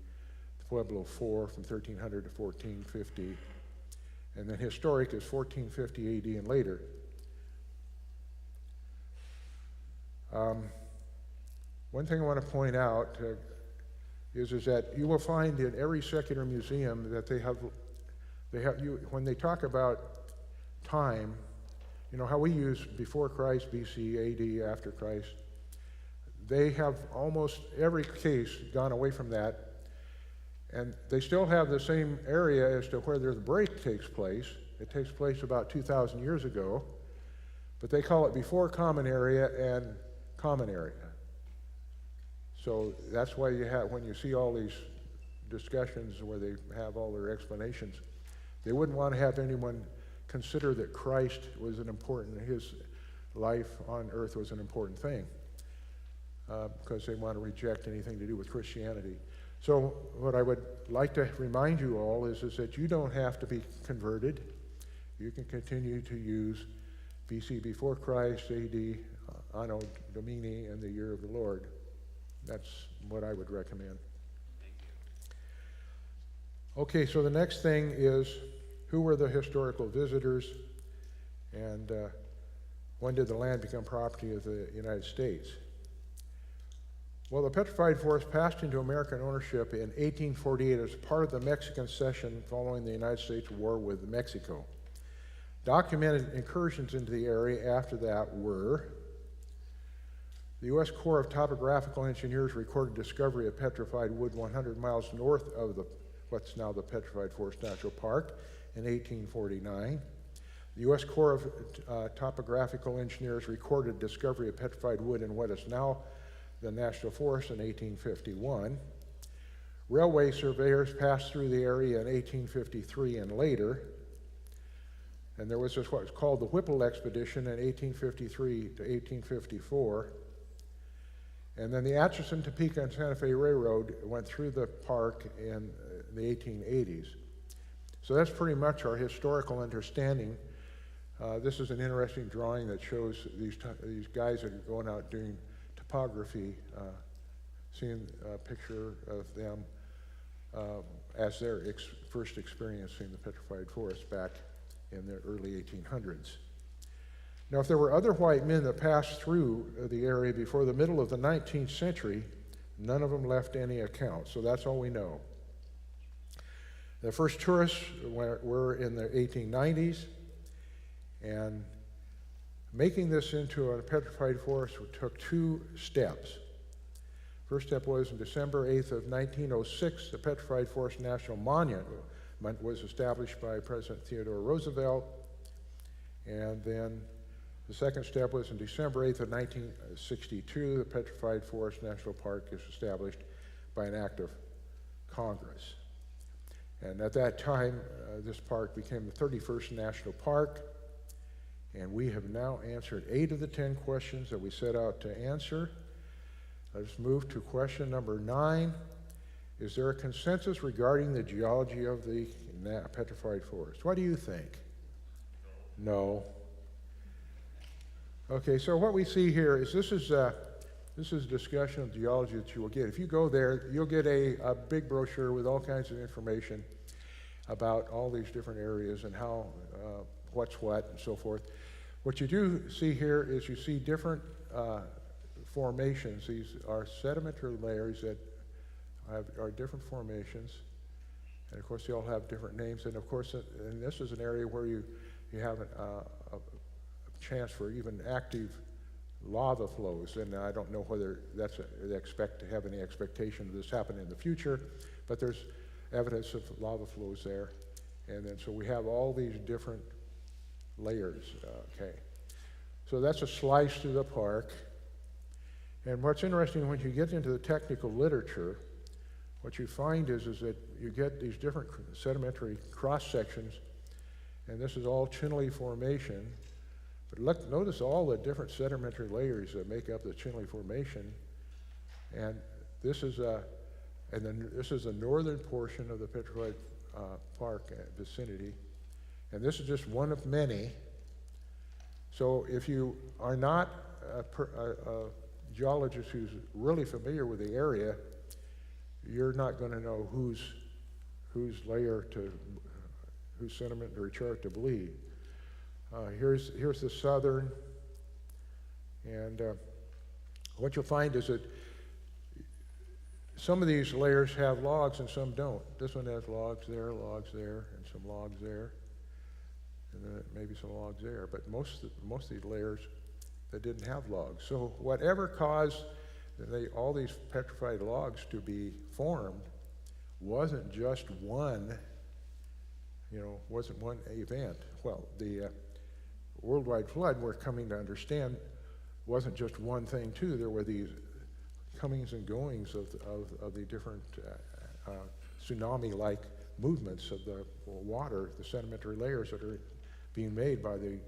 Pueblo 4 from 1300 to 1450. And then historic is 1450 AD and later. One thing I want to point out is that you will find in every secular museum that when they talk about time, you know how we use before Christ, BC, AD, after Christ, they have almost every case gone away from that, and they still have the same area as to where the break takes place. It takes place about 2,000 years ago, but they call it before Common Area and Common Area. So that's why you have, when you see all these discussions where they have all their explanations, they wouldn't want to have anyone consider that Christ was an important, his life on earth was an important thing, because they want to reject anything to do with Christianity. So what I would like to remind you all is that you don't have to be converted. You can continue to use BC before Christ, AD, Anno Domini, and the year of the Lord. That's what I would recommend. Thank you. Okay, so the next thing is, who were the historical visitors, and when did the land become property of the United States? Well, the Petrified Forest passed into American ownership in 1848 as part of the Mexican cession following the United States war with Mexico. Documented incursions into the area after that were the U.S. Corps of Topographical Engineers recorded discovery of petrified wood 100 miles north of what's now the Petrified Forest National Park in 1849. The U.S. Corps of Topographical Engineers recorded discovery of petrified wood in what is now the National Forest in 1851. Railway surveyors passed through the area in 1853 and later. And there was this what was called the Whipple Expedition in 1853 to 1854. And then the Atchison, Topeka, and Santa Fe Railroad went through the park in the 1880s. So that's pretty much our historical understanding. This is an interesting drawing that shows these guys that are going out doing topography, seeing a picture of them as their first experiencing the Petrified Forest back in the early 1800s. Now, if there were other white men that passed through the area before the middle of the 19th century, none of them left any account, so that's all we know. The first tourists were in the 1890s, and making this into a petrified forest took two steps. First step was in December 8th of 1906, the Petrified Forest National Monument was established by President Theodore Roosevelt. And then the second step was in December 8th of 1962, the Petrified Forest National Park is established by an act of Congress. And at that time, this park became the 31st National Park, and we have now answered 8 of the 10 questions that we set out to answer. Let's move to question number 9. Is there a consensus regarding the geology of the Petrified Forest? What do you think? No. Okay, so what we see here is this is a discussion of geology that you will get. If you go there, you'll get a big brochure with all kinds of information about all these different areas and how, what's what, and so forth. What you do see here is you see different formations. These are sedimentary layers that are different formations. And of course, they all have different names. And of course, and this is an area where you have a chance for even active lava flows. And I don't know whether they expect to have any expectation of this happening in the future, but there's evidence of lava flows there. And then so we have all these different layers, okay. So that's a slice through the park. And what's interesting, when you get into the technical literature, what you find is that you get these different sedimentary cross sections, and this is all Chinle Formation. But look, notice all the different sedimentary layers that make up the Chinle Formation. And this is the northern portion of the Petrified Park vicinity. And this is just one of many. So if you are not a geologist who's really familiar with the area, you're not going to know whose sedimentary chart to believe. Here's the southern, and what you'll find is that some of these layers have logs and some don't. This one has logs there, and some logs there, and then maybe some logs there. But most of these layers, they didn't have logs. So whatever caused all these petrified logs to be formed wasn't just one, wasn't one event. Well, the worldwide flood, we're coming to understand, wasn't just one thing too. There were these comings and goings of the different tsunami-like movements of the water, the sedimentary layers that are being made by the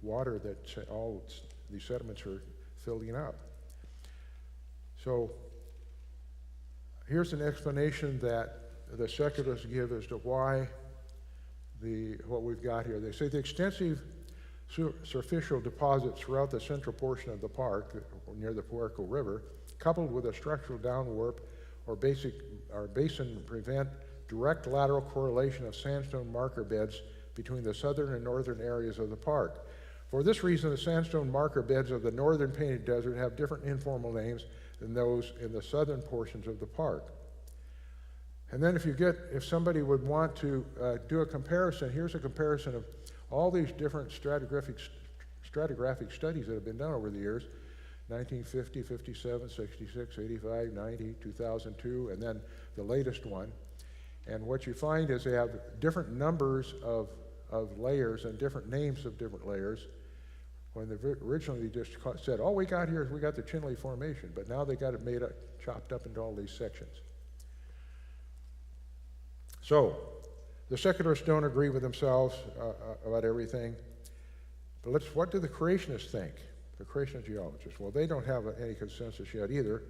water that all these sediments are filling up. So here's an explanation that the secularists give as to why what we've got here. They say the extensive superficial deposits throughout the central portion of the park, near the Puerco River, coupled with a structural downwarp or basin, prevent direct lateral correlation of sandstone marker beds between the southern and northern areas of the park. For this reason, the sandstone marker beds of the northern Painted Desert have different informal names than those in the southern portions of the park. And then if somebody would want to do a comparison, here's a comparison of all these different stratigraphic studies that have been done over the years, 1950, 57, 66, 85, 90, 2002, and then the latest one. And what you find is they have different numbers of layers and different names of different layers. When they originally just said, all we got here is we got the Chinle Formation, but now they got it made up, chopped up into all these sections. So, the secularists don't agree with themselves about everything. But what do the creationists think? The creationist geologists? Well, they don't have any consensus yet either.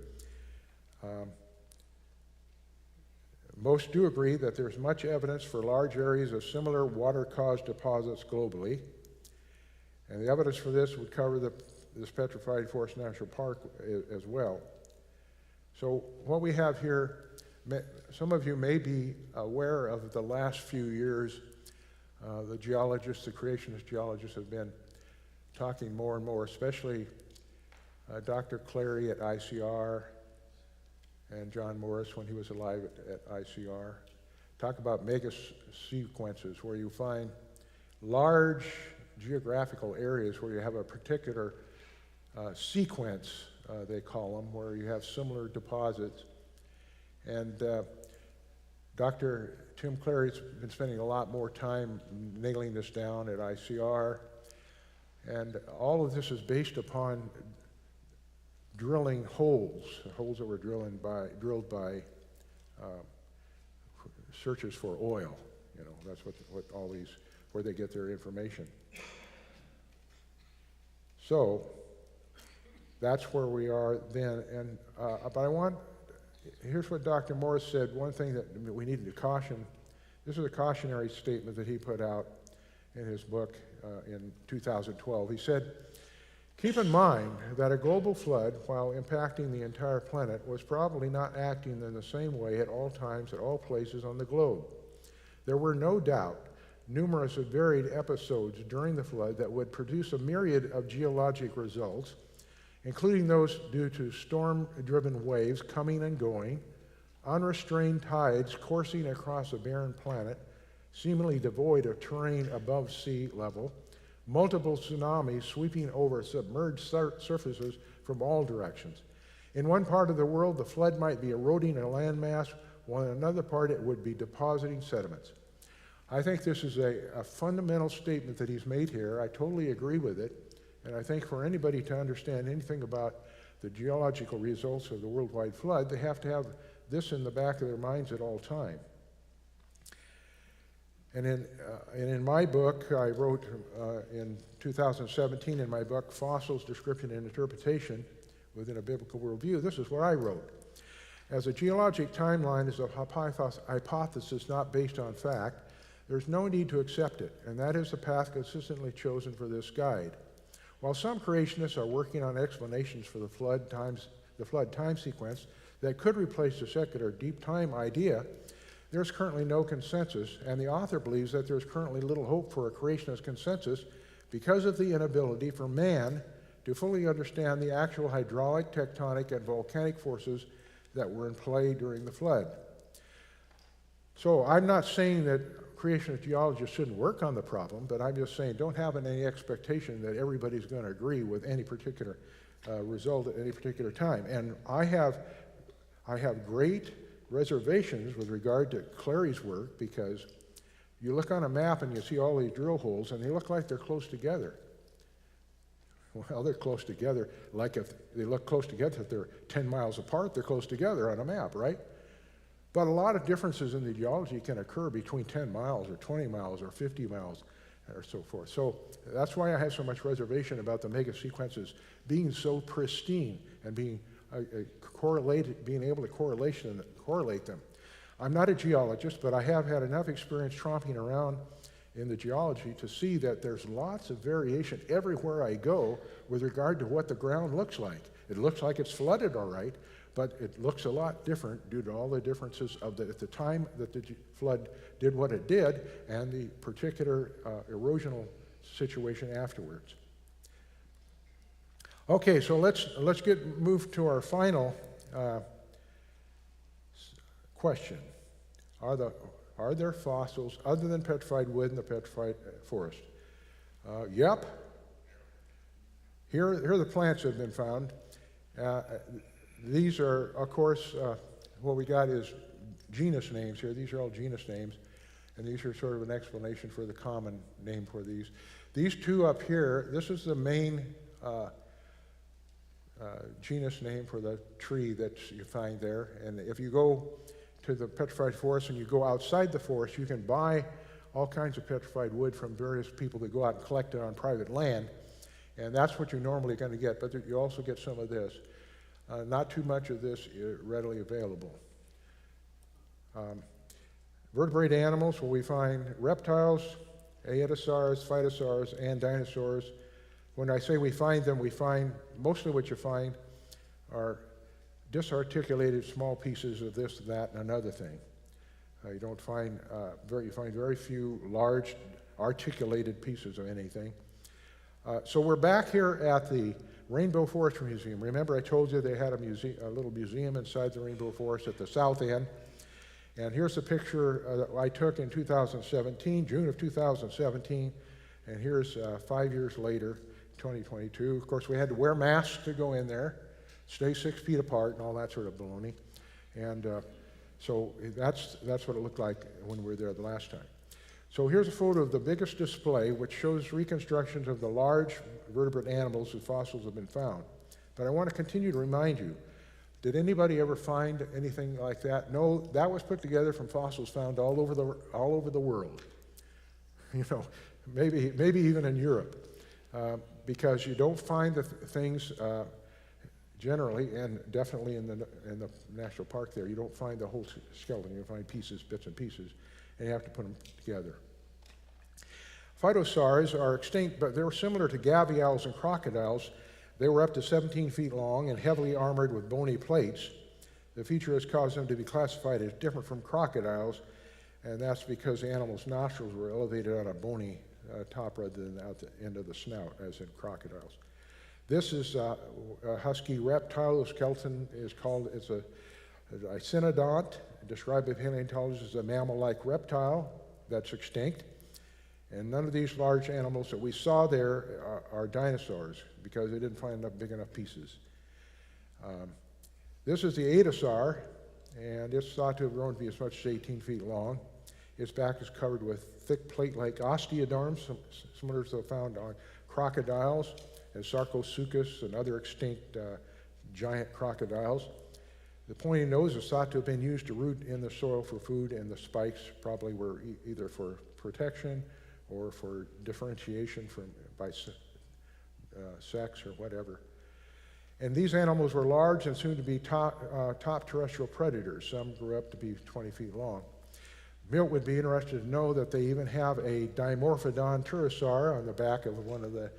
Most do agree that there's much evidence for large areas of similar water-caused deposits globally. And the evidence for this would cover this Petrified Forest National Park as well. So what we have here, some of you may be aware of the last few years, the geologists, the creationist geologists have been talking more and more, especially Dr. Clary at ICR and John Morris when he was alive at ICR. Talk about mega sequences where you find large geographical areas where you have a particular sequence, they call them, where you have similar deposits. And Dr. Tim Clary's been spending a lot more time nailing this down at ICR. And all of this is based upon drilling holes that were drilled by searchers for oil. You know, that's what all these, where they get their information. So that's where we are then. And but here's what Dr. Morris said. One thing that we needed to caution. This is a cautionary statement that he put out in his book in 2012. He said, "Keep in mind that a global flood, while impacting the entire planet, was probably not acting in the same way at all times, at all places on the globe. There were no doubt numerous and varied episodes during the flood that would produce a myriad of geologic results, including those due to storm-driven waves coming and going, unrestrained tides coursing across a barren planet, seemingly devoid of terrain above sea level, multiple tsunamis sweeping over submerged surfaces from all directions. In one part of the world, the flood might be eroding a landmass, while in another part it would be depositing sediments." I think this is a fundamental statement that he's made here. I totally agree with it. And I think for anybody to understand anything about the geological results of the worldwide flood, they have to have this in the back of their minds at all time. And in my book, I wrote in 2017 in my book, Fossils, Description, and Interpretation Within a Biblical Worldview, this is what I wrote. "As a geologic timeline is a hypothesis not based on fact, there's no need to accept it, and that is the path consistently chosen for this guide. While some creationists are working on explanations for the flood time sequence that could replace the secular deep time idea, there's currently no consensus, and the author believes that there's currently little hope for a creationist consensus because of the inability for man to fully understand the actual hydraulic, tectonic, and volcanic forces that were in play during the flood." So I'm not saying that creationist geologists shouldn't work on the problem, but I'm just saying don't have any expectation that everybody's going to agree with any particular result at any particular time. And I have great reservations with regard to Clary's work, because you look on a map and you see all these drill holes and they look like they're close together. Well, they're close together, like if they look close together, if they're 10 miles apart, they're close together on a map, right? But a lot of differences in the geology can occur between 10 miles or 20 miles or 50 miles or so forth. So that's why I have so much reservation about the mega sequences being so pristine and being correlated, being able to correlate them. I'm not a geologist, but I have had enough experience tromping around in the geology to see that there's lots of variation everywhere I go with regard to what the ground looks like. It looks like it's flooded all right, but it looks a lot different due to all the differences of at the time that the flood did what it did and the particular erosional situation afterwards. Okay, so let's move to our final question. Are there fossils other than petrified wood in the petrified forest? Yep. Here are the plants that have been found. These are, of course, what we got is genus names here. These are all genus names, and these are sort of an explanation for the common name for these. These two up here, this is the main genus name for the tree that you find there. And if you go to the petrified forest and you go outside the forest, you can buy all kinds of petrified wood from various people that go out and collect it on private land. And that's what you're normally going to get, but you also get some of this. Not too much of this readily available. Vertebrate animals, well, we find reptiles, aedosaurs, phytosaurs, and dinosaurs. When I say we find them, we find mostly what you find are disarticulated small pieces of this, that, and another thing. You don't find you find very few large articulated pieces of anything. So we're back here at the Rainbow Forest Museum. Remember I told you they had a little museum inside the Rainbow Forest at the south end. And here's a picture that I took in 2017, June of 2017. And here's 5 years later, 2022. Of course, we had to wear masks to go in there, stay 6 feet apart, and all that sort of baloney. And so that's what it looked like when we were there the last time. So here's a photo of the biggest display, which shows reconstructions of the large vertebrate animals whose fossils have been found. But I want to continue to remind you, did anybody ever find anything like that? No, that was put together from fossils found all over the world. You know, maybe even in Europe, because you don't find the things generally, and definitely in the national park there, you don't find the whole skeleton. You find pieces, bits and pieces, and you have to put them together. Phytosaurs are extinct, but they were similar to gavials and crocodiles. They were up to 17 feet long and heavily armored with bony plates. The feature has caused them to be classified as different from crocodiles, and that's because the animal's nostrils were elevated on a bony top rather than at the end of the snout, as in crocodiles. This is a husky reptile. The skeleton is called, it's a icynodont, described by paleontologists as a mammal-like reptile that's extinct. And none of these large animals that we saw there are dinosaurs, because they didn't find enough big enough pieces. This is the Aedosaur, and it's thought to have grown to be as much as 18 feet long. Its back is covered with thick plate-like osteoderms, similar to those found on crocodiles, and Sarcosuchus and other extinct giant crocodiles. The pointy nose is thought to have been used to root in the soil for food, and the spikes probably were either for protection or for differentiation by sex or whatever. And these animals were large and soon to be top terrestrial predators. Some grew up to be 20 feet long. Milt would be interested to know that they even have a dimorphodon pterosaur on the back of one of the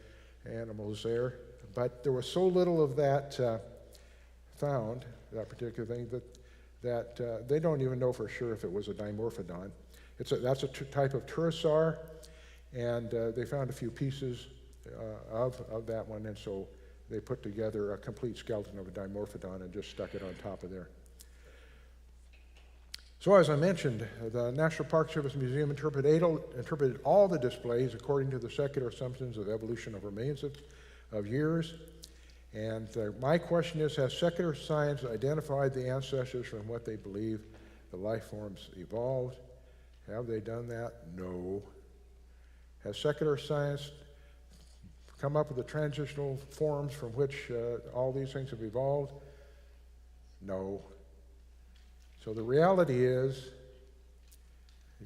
animals there, but there was so little of that found, that particular thing, that they don't even know for sure if it was a dimorphodon. That's a type of pterosaur, and they found a few pieces of that one, and so they put together a complete skeleton of a dimorphodon and just stuck it on top of there. So as I mentioned, the National Park Service Museum interpreted all the displays according to the secular assumptions of evolution over millions of years. And my question is, has secular science identified the ancestors from what they believe the life forms evolved? Have they done that? No. Has secular science come up with the transitional forms from which all these things have evolved? No. So the reality is,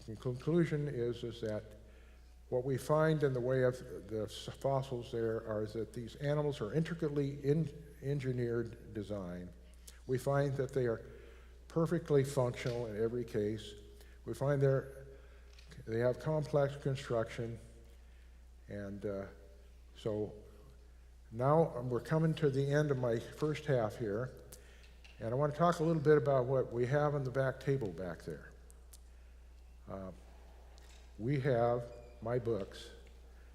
the conclusion is that what we find in the way of the fossils there is that these animals are intricately engineered design. We find that they are perfectly functional in every case. We find they have complex construction, and so now we're coming to the end of my first half here, and I want to talk a little bit about what we have on the back table back there. We have my books,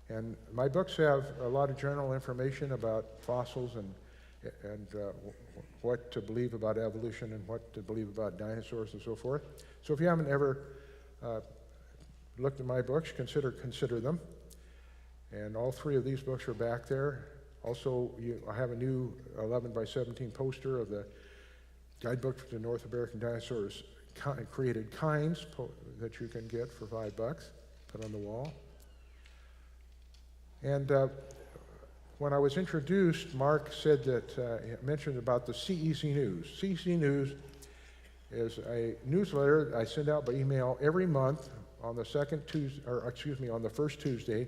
and my books have a lot of general information about fossils and what to believe about evolution and what to believe about dinosaurs and so forth. So if you haven't ever looked at my books, consider them. And all three of these books are back there. Also, I have a new 11 by 17 poster of the guidebook to North American dinosaurs created kinds that you can get for $5, put on the wall. And when I was introduced, Mark said that, mentioned about the CEC News. CEC News is a newsletter that I send out by email every month on the on the first Tuesday.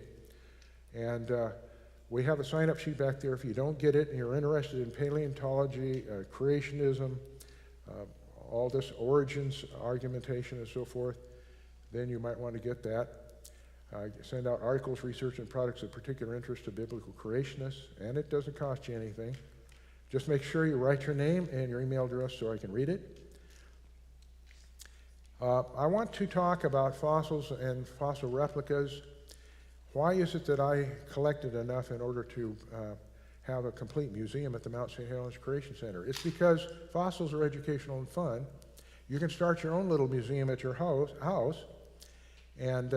And we have a sign-up sheet back there. If you don't get it and you're interested in paleontology, creationism, all this origins argumentation and so forth, then you might want to get that. I send out articles, research, and products of particular interest to biblical creationists, and it doesn't cost you anything. Just make sure you write your name and your email address so I can read it. I want to talk about fossils and fossil replicas. Why is it that I collected enough in order to have a complete museum at the Mount St. Helens Creation Center? It's because fossils are educational and fun. You can start your own little museum at your house, and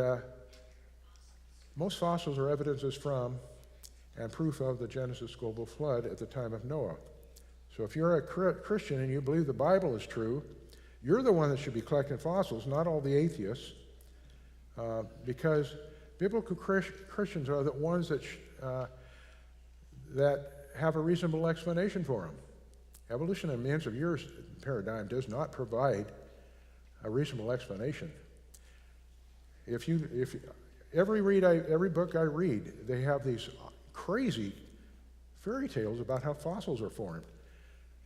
most fossils are evidences from and proof of the Genesis global flood at the time of Noah. So if you're a Christian and you believe the Bible is true, you're the one that should be collecting fossils, not all the atheists. because biblical Christians are the ones that that have a reasonable explanation for them. Evolution in millions of years paradigm does not provide a reasonable explanation. Every book I read, they have these crazy fairy tales about how fossils are formed.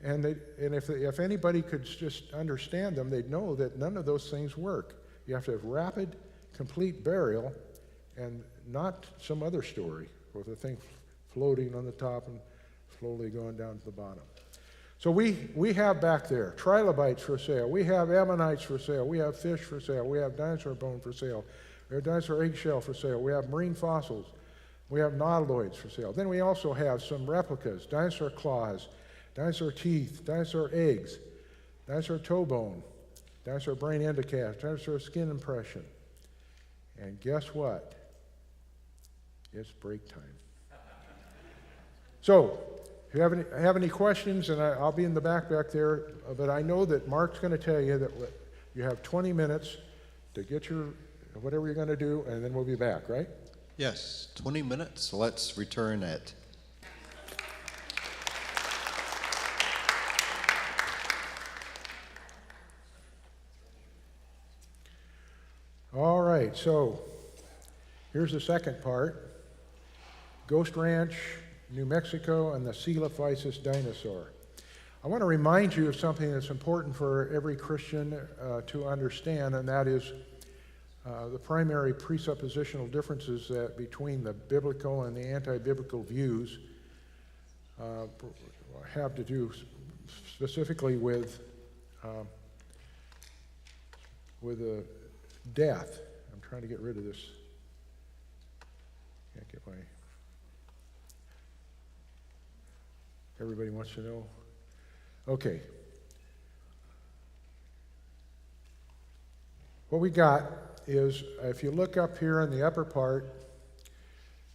And if anybody could just understand them, they'd know that none of those things work. You have to have rapid, complete burial, and not some other story with the thing floating on the top and slowly going down to the bottom. So we have back there trilobites for sale. We have ammonites for sale. We have fish for sale. We have dinosaur bone for sale. We have dinosaur eggshell for sale. We have marine fossils. We have nautiloids for sale. Then we also have some replicas, dinosaur claws, dinosaur teeth, dinosaur eggs, dinosaur toe bone, dinosaur brain endocast, dinosaur skin impression. And guess what? It's break time. So, if you have any questions, and I'll be in the back there, but I know that Mark's going to tell you that you have 20 minutes to get your whatever you're going to do, and then we'll be back, right? Yes, 20 minutes. Let's return at. All right, so here's the second part. Ghost Ranch, New Mexico, and the Coelophysis dinosaur. I want to remind you of something that's important for every Christian to understand, and that is the primary presuppositional differences between the biblical and the anti-biblical views have to do specifically with death. I'm trying to get rid of this. Can't get my... Everybody wants to know? Okay. What we got is, if you look up here in the upper part,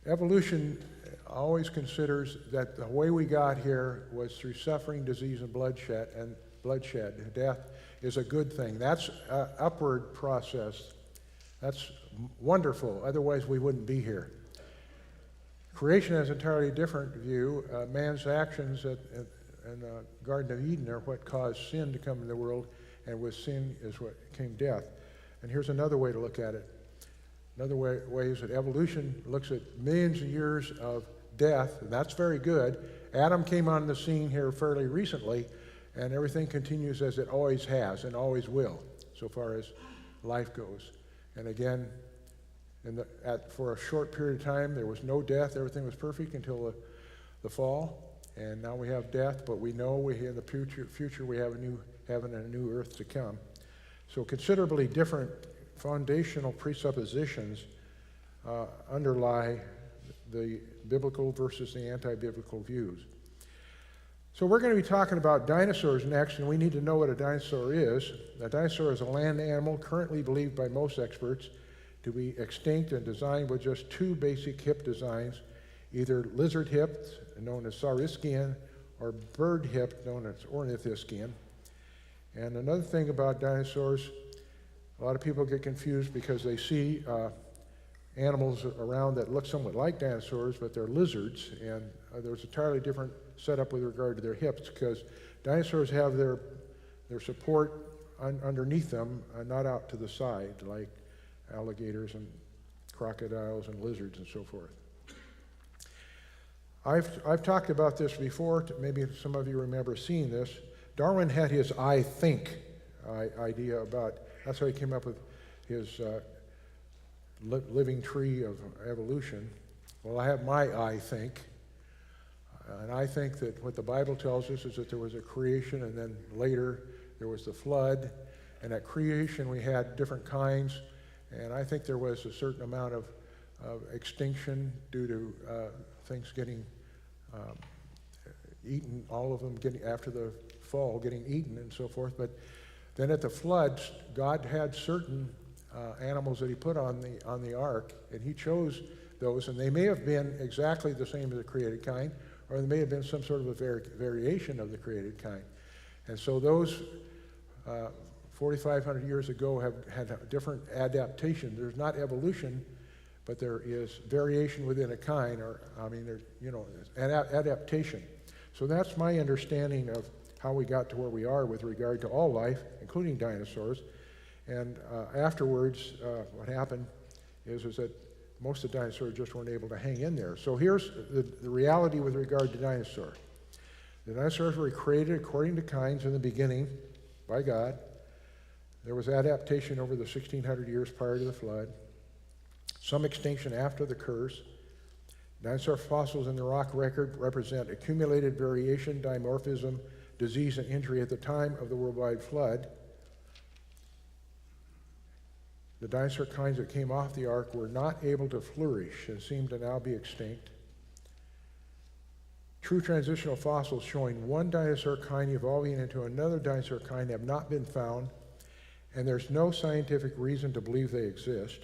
evolution always considers that the way we got here was through suffering, disease, and bloodshed. Death is a good thing. That's an upward process. That's wonderful. Otherwise, we wouldn't be here. Creation has an entirely different view. Man's actions in the Garden of Eden are what caused sin to come into the world, and with sin is what came death. And here's another way to look at it. Another way is that evolution looks at millions of years of death, and that's very good. Adam came on the scene here fairly recently, and everything continues as it always has and always will, so far as life goes. And again, for a short period of time, there was no death. Everything was perfect until the fall. And now we have death, but we know in the future we have a new heaven and a new earth to come. So considerably different foundational presuppositions underlie the biblical versus the anti-biblical views. So we're going to be talking about dinosaurs next, and we need to know what a dinosaur is. A dinosaur is a land animal currently believed by most experts to be extinct and designed with just two basic hip designs, either lizard hips, known as saurischian, or bird hip, known as ornithischian. And another thing about dinosaurs, a lot of people get confused because they see animals around that look somewhat like dinosaurs, but they're lizards, and there's an entirely different setup with regard to their hips, because dinosaurs have their support underneath them, not out to the side, like alligators and crocodiles and lizards and so forth. I've talked about this before. Maybe some of you remember seeing this. Darwin had his I think idea about, that's how he came up with his living tree of evolution. Well, I have my I think. And I think that what the Bible tells us is that there was a creation, and then later there was the flood. And at creation we had different kinds. And I think there was a certain amount of extinction due to things getting eaten, all of them after the fall getting eaten and so forth. But then at the floods, God had certain animals that he put on the ark, and he chose those, and they may have been exactly the same as the created kind, or they may have been some sort of a variation of the created kind. And so those 4,500 years ago have had a different adaptation. There's not evolution, but there is variation within a kind, or there's, adaptation. So that's my understanding of how we got to where we are with regard to all life, including dinosaurs. And afterwards, what happened is that most of the dinosaurs just weren't able to hang in there. So here's the reality with regard to dinosaurs. The dinosaurs were created according to kinds in the beginning by God. There was adaptation over the 1,600 years prior to the flood. Some extinction after the curse. Dinosaur fossils in the rock record represent accumulated variation, dimorphism, disease, and injury at the time of the worldwide flood. The dinosaur kinds that came off the ark were not able to flourish and seem to now be extinct. True transitional fossils showing one dinosaur kind evolving into another dinosaur kind have not been found, and there's no scientific reason to believe they exist.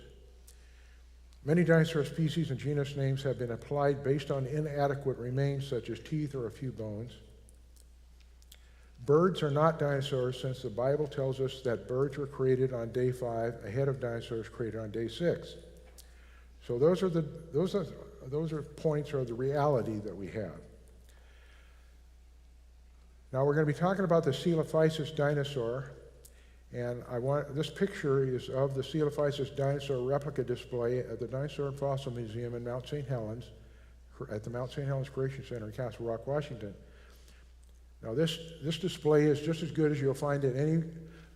Many dinosaur species and genus names have been applied based on inadequate remains such as teeth or a few bones. Birds are not dinosaurs, since the Bible tells us that birds were created on day 5 ahead of dinosaurs created on day 6. So those are points, or the reality that we have. Now we're going to be talking about the Coelophysis dinosaur, and this picture is of the Coelophysis dinosaur replica display at the Dinosaur and Fossil Museum in Mount St. Helens, at the Mount St. Helens Creation Center in Castle Rock, Washington. Now this display is just as good as you'll find at any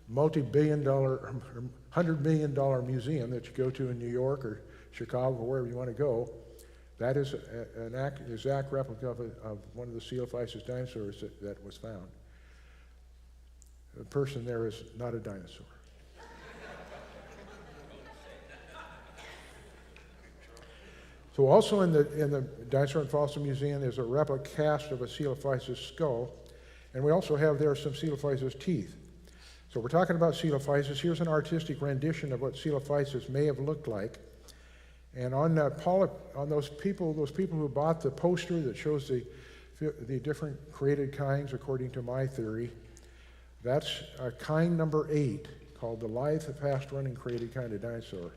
multi-billion-dollar, $100 million museum that you go to in New York or Chicago or wherever you want to go. That is an exact replica of one of the Coelophysis dinosaurs that was found. The person there is not a dinosaur. So also in the Dinosaur and Fossil Museum, there's a replica cast of a Coelophysis skull, and we also have there some Coelophysis teeth. So we're talking about Coelophysis. Here's an artistic rendition of what Coelophysis may have looked like. And on those people who bought the poster that shows the different created kinds according to my theory, that's kind number 8, called the lithe, fast-running created kind of dinosaur.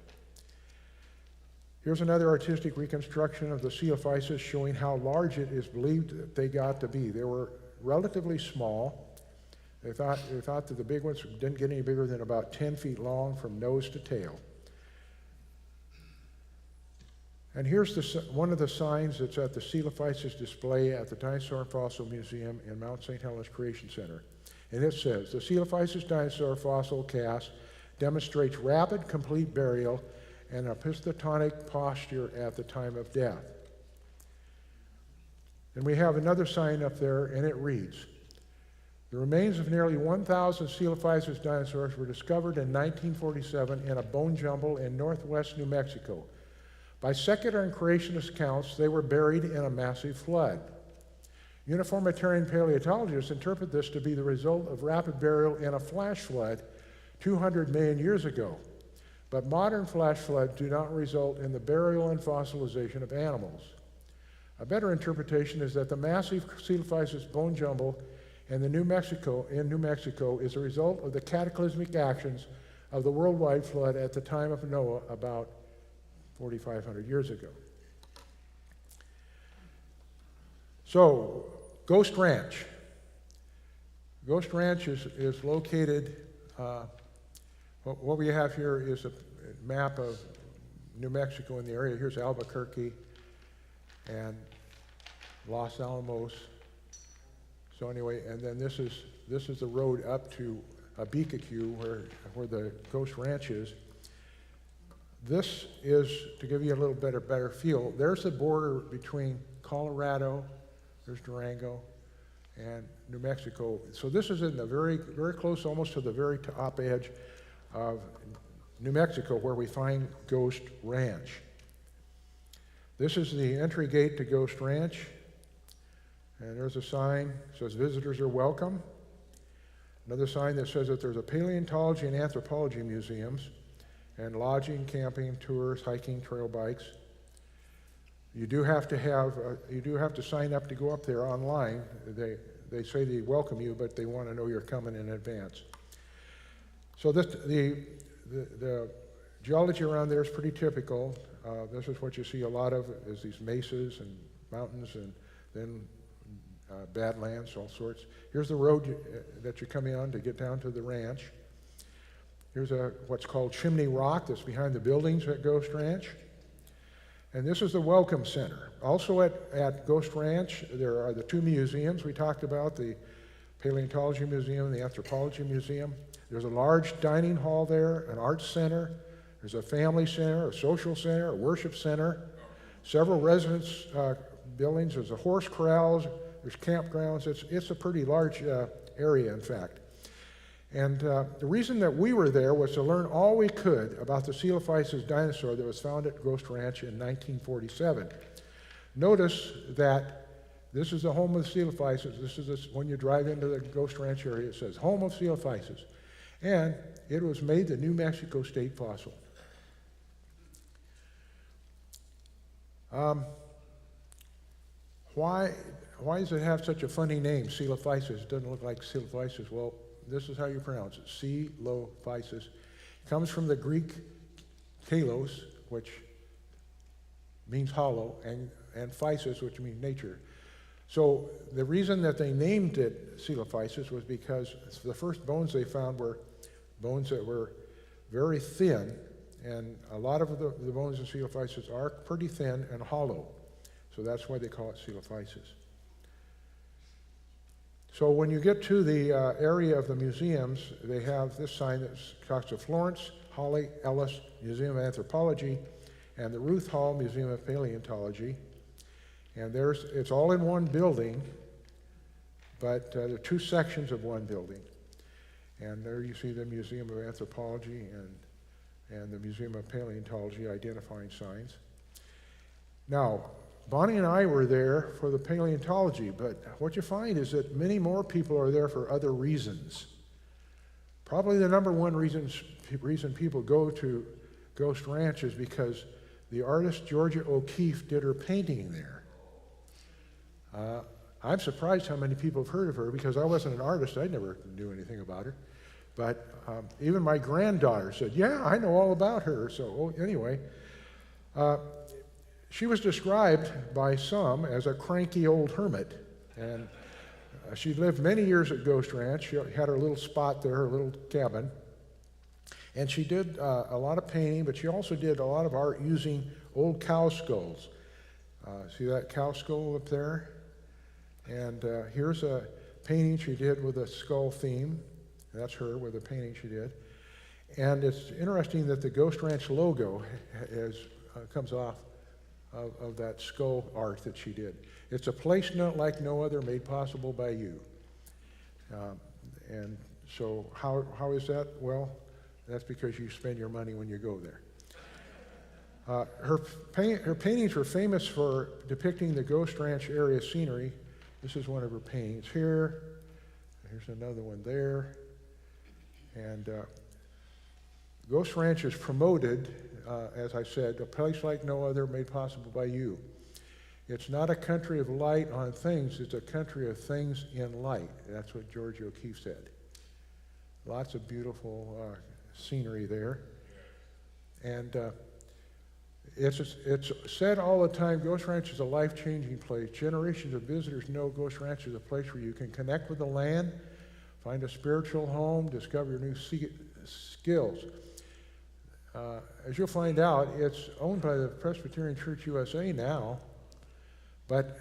Here's another artistic reconstruction of the Coelophysis showing how large it is believed that they got to be. They were relatively small. They thought that the big ones didn't get any bigger than about 10 feet long from nose to tail. And here's one of the signs that's at the Coelophysis display at the Dinosaur and Fossil Museum in Mount St. Helens Creation Center. And it says, the Coelophysis dinosaur fossil cast demonstrates rapid, complete burial and opistotonic posture at the time of death. And we have another sign up there, and it reads, the remains of nearly 1,000 Coelophysis dinosaurs were discovered in 1947 in a bone jumble in northwest New Mexico. By secular and creationist accounts, they were buried in a massive flood. Uniformitarian paleontologists interpret this to be the result of rapid burial in a flash flood 200 million years ago. But modern flash floods do not result in the burial and fossilization of animals. A better interpretation is that the massive Coelophysis bone jumble in New Mexico is a result of the cataclysmic actions of the worldwide flood at the time of Noah about 4,500 years ago. So, Ghost Ranch. Ghost Ranch is located, what we have here is a map of New Mexico in the area. Here's Albuquerque and Los Alamos. So anyway, and then this is the road up to Abiquique, where the Ghost Ranch is. This is, to give you a little better feel, there's the border between Colorado, there's Durango, and New Mexico. So this is in the very close, almost to the very top edge of New Mexico, where we find Ghost Ranch. This is the entry gate to Ghost Ranch, and there's a sign that says visitors are welcome. Another sign that says that there's a paleontology and anthropology museums, and lodging, camping, tours, hiking, trail bikes. You do have to sign up to go up there online. They say they welcome you, but they want to know you're coming in advance. So the geology around there is pretty typical. This is what you see a lot of, is these mesas and mountains, and then badlands, all sorts. Here's the road that you're coming on to get down to the ranch. Here's what's called Chimney Rock that's behind the buildings at Ghost Ranch. And this is the Welcome Center. Also at Ghost Ranch, there are the two museums we talked about, the Paleontology Museum and the Anthropology Museum. There's a large dining hall there, an arts center. There's a family center, a social center, a worship center, several residence buildings. There's a horse corrals, there's campgrounds. It's a pretty large area, in fact. And the reason that we were there was to learn all we could about the Coelophysis dinosaur that was found at Ghost Ranch in 1947. Notice that this is the home of the Coelophysis. This is when you drive into the Ghost Ranch area, it says home of Coelophysis. And it was made the New Mexico state fossil. Why does it have such a funny name, Coelophysis? It doesn't look like Coelophysis. Well, this is how you pronounce it, Coelophysis. It comes from the Greek kalos, which means hollow, and physis, which means nature. So the reason that they named it Coelophysis was because the first bones they found were bones that were very thin, and a lot of the bones in Coelophysis are pretty thin and hollow. So that's why they call it Coelophysis. So when you get to the area of the museums, they have this sign that talks to Florence Hawley Ellis Museum of Anthropology and the Ruth Hall Museum of Paleontology. And it's all in one building, but there are two sections of one building. And there you see the Museum of Anthropology and the Museum of Paleontology identifying signs. Now, Bonnie and I were there for the paleontology, but what you find is that many more people are there for other reasons. Probably the number one reason people go to Ghost Ranch is because the artist Georgia O'Keeffe did her painting there. I'm surprised how many people have heard of her, because I wasn't an artist. I never knew anything about her. But even my granddaughter said, yeah, I know all about her. So anyway, she was described by some as a cranky old hermit, and she lived many years at Ghost Ranch. She had her little spot there, her little cabin, and she did a lot of painting, but she also did a lot of art using old cow skulls. See that cow skull up there? And here's a painting she did with a skull theme. That's her with a painting she did. And it's interesting that the Ghost Ranch logo comes off of that skull art that she did. It's a place not like no other, made possible by you. And so how is that? Well, that's because you spend your money when you go there. Her paintings were famous for depicting the Ghost Ranch area scenery. This is one of her paintings here. Here's another one there. And Ghost Ranch is promoted, as I said, a place like no other, made possible by you. It's not a country of light on things, it's a country of things in light. That's what George O'Keeffe said. Lots of beautiful scenery there. And it's said all the time, Ghost Ranch is a life-changing place. Generations of visitors know Ghost Ranch is a place where you can connect with the land, find a spiritual home, discover new skills. As you'll find out, it's owned by the Presbyterian Church USA now, but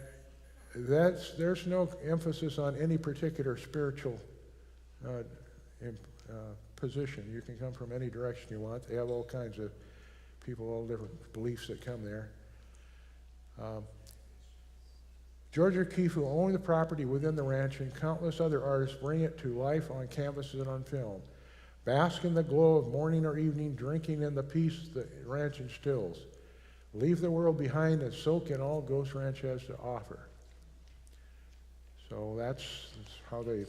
there's no emphasis on any particular spiritual position. You can come from any direction you want. They have all kinds of people, all different beliefs that come there. George O'Keeffe, who owned the property within the ranch, and countless other artists bring it to life on canvases and on film. Bask in the glow of morning or evening, drinking in the peace the ranch instills. Leave the world behind and soak in all Ghost Ranch has to offer. So that's how they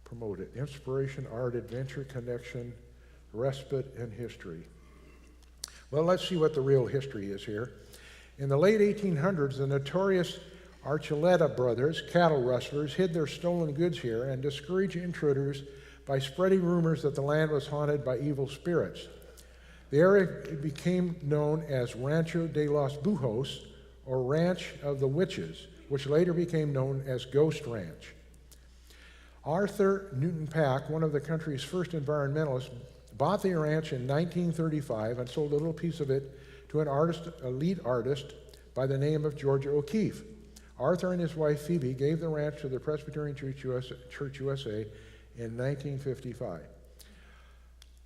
promote it. Inspiration, art, adventure, connection, respite, and history. Well, let's see what the real history is here. In the late 1800s, the notorious Archuleta brothers, cattle rustlers, hid their stolen goods here and discouraged intruders by spreading rumors that the land was haunted by evil spirits. The area became known as Rancho de los Bujos, or Ranch of the Witches, which later became known as Ghost Ranch. Arthur Newton Pack, one of the country's first environmentalists, bought the ranch in 1935 and sold a little piece of it to an elite artist by the name of Georgia O'Keeffe. Arthur and his wife Phoebe gave the ranch to the Presbyterian Church USA in 1955.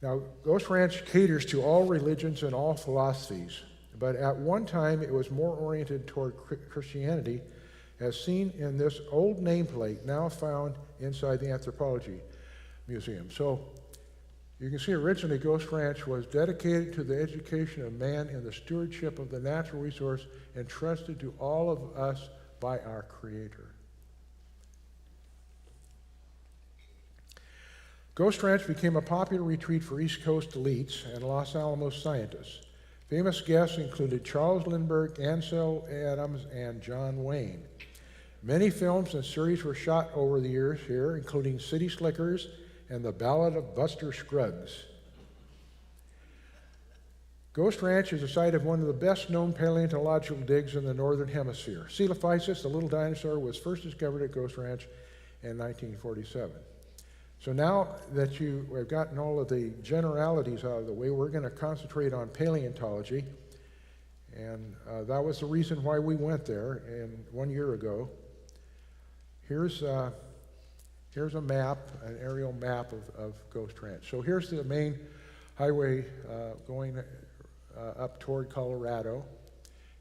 Now, Ghost Ranch caters to all religions and all philosophies, but at one time it was more oriented toward Christianity, as seen in this old nameplate now found inside the Anthropology Museum. So you can see originally Ghost Ranch was dedicated to the education of man in the stewardship of the natural resource entrusted to all of us by our Creator. Ghost Ranch became a popular retreat for East Coast elites and Los Alamos scientists. Famous guests included Charles Lindbergh, Ansel Adams, and John Wayne. Many films and series were shot over the years here, including City Slickers and The Ballad of Buster Scruggs. Ghost Ranch is the site of one of the best-known paleontological digs in the Northern Hemisphere. Coelophysis, the little dinosaur, was first discovered at Ghost Ranch in 1947. So now that you have gotten all of the generalities out of the way, we're going to concentrate on paleontology. And that was the reason why we went there 1 year ago. Here's a map, an aerial map of Ghost Ranch. So here's the main highway going up toward Colorado.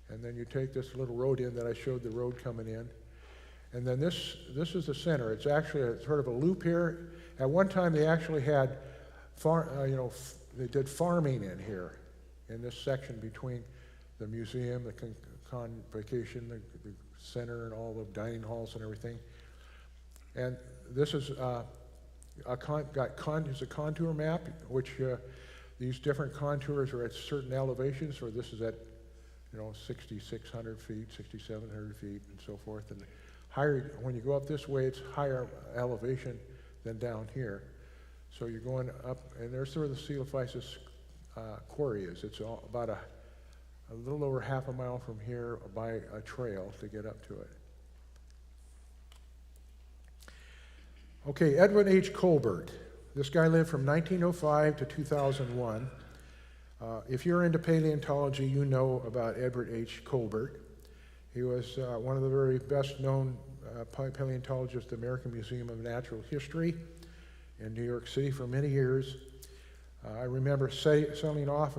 And then you take this little road in that I showed the road coming in. And then this is the center. It's actually sort of a loop here. At one time, they actually had, they did farming in here, in this section between the museum, the convocation, the center, and all the dining halls and everything. And this is a contour map, which these different contours are at certain elevations. So this is at 6,600 feet, 6,700 feet, and so forth. And higher, when you go up this way, it's higher elevation than down here. So you're going up, and there's where the Coelophysis quarry is. It's about a little over half a mile from here by a trail to get up to it. Okay, Edwin H. Colbert. This guy lived from 1905 to 2001. If you're into paleontology, you know about Edward H. Colbert. He was one of the very best-known paleontologists at the American Museum of Natural History in New York City for many years. I remember setting off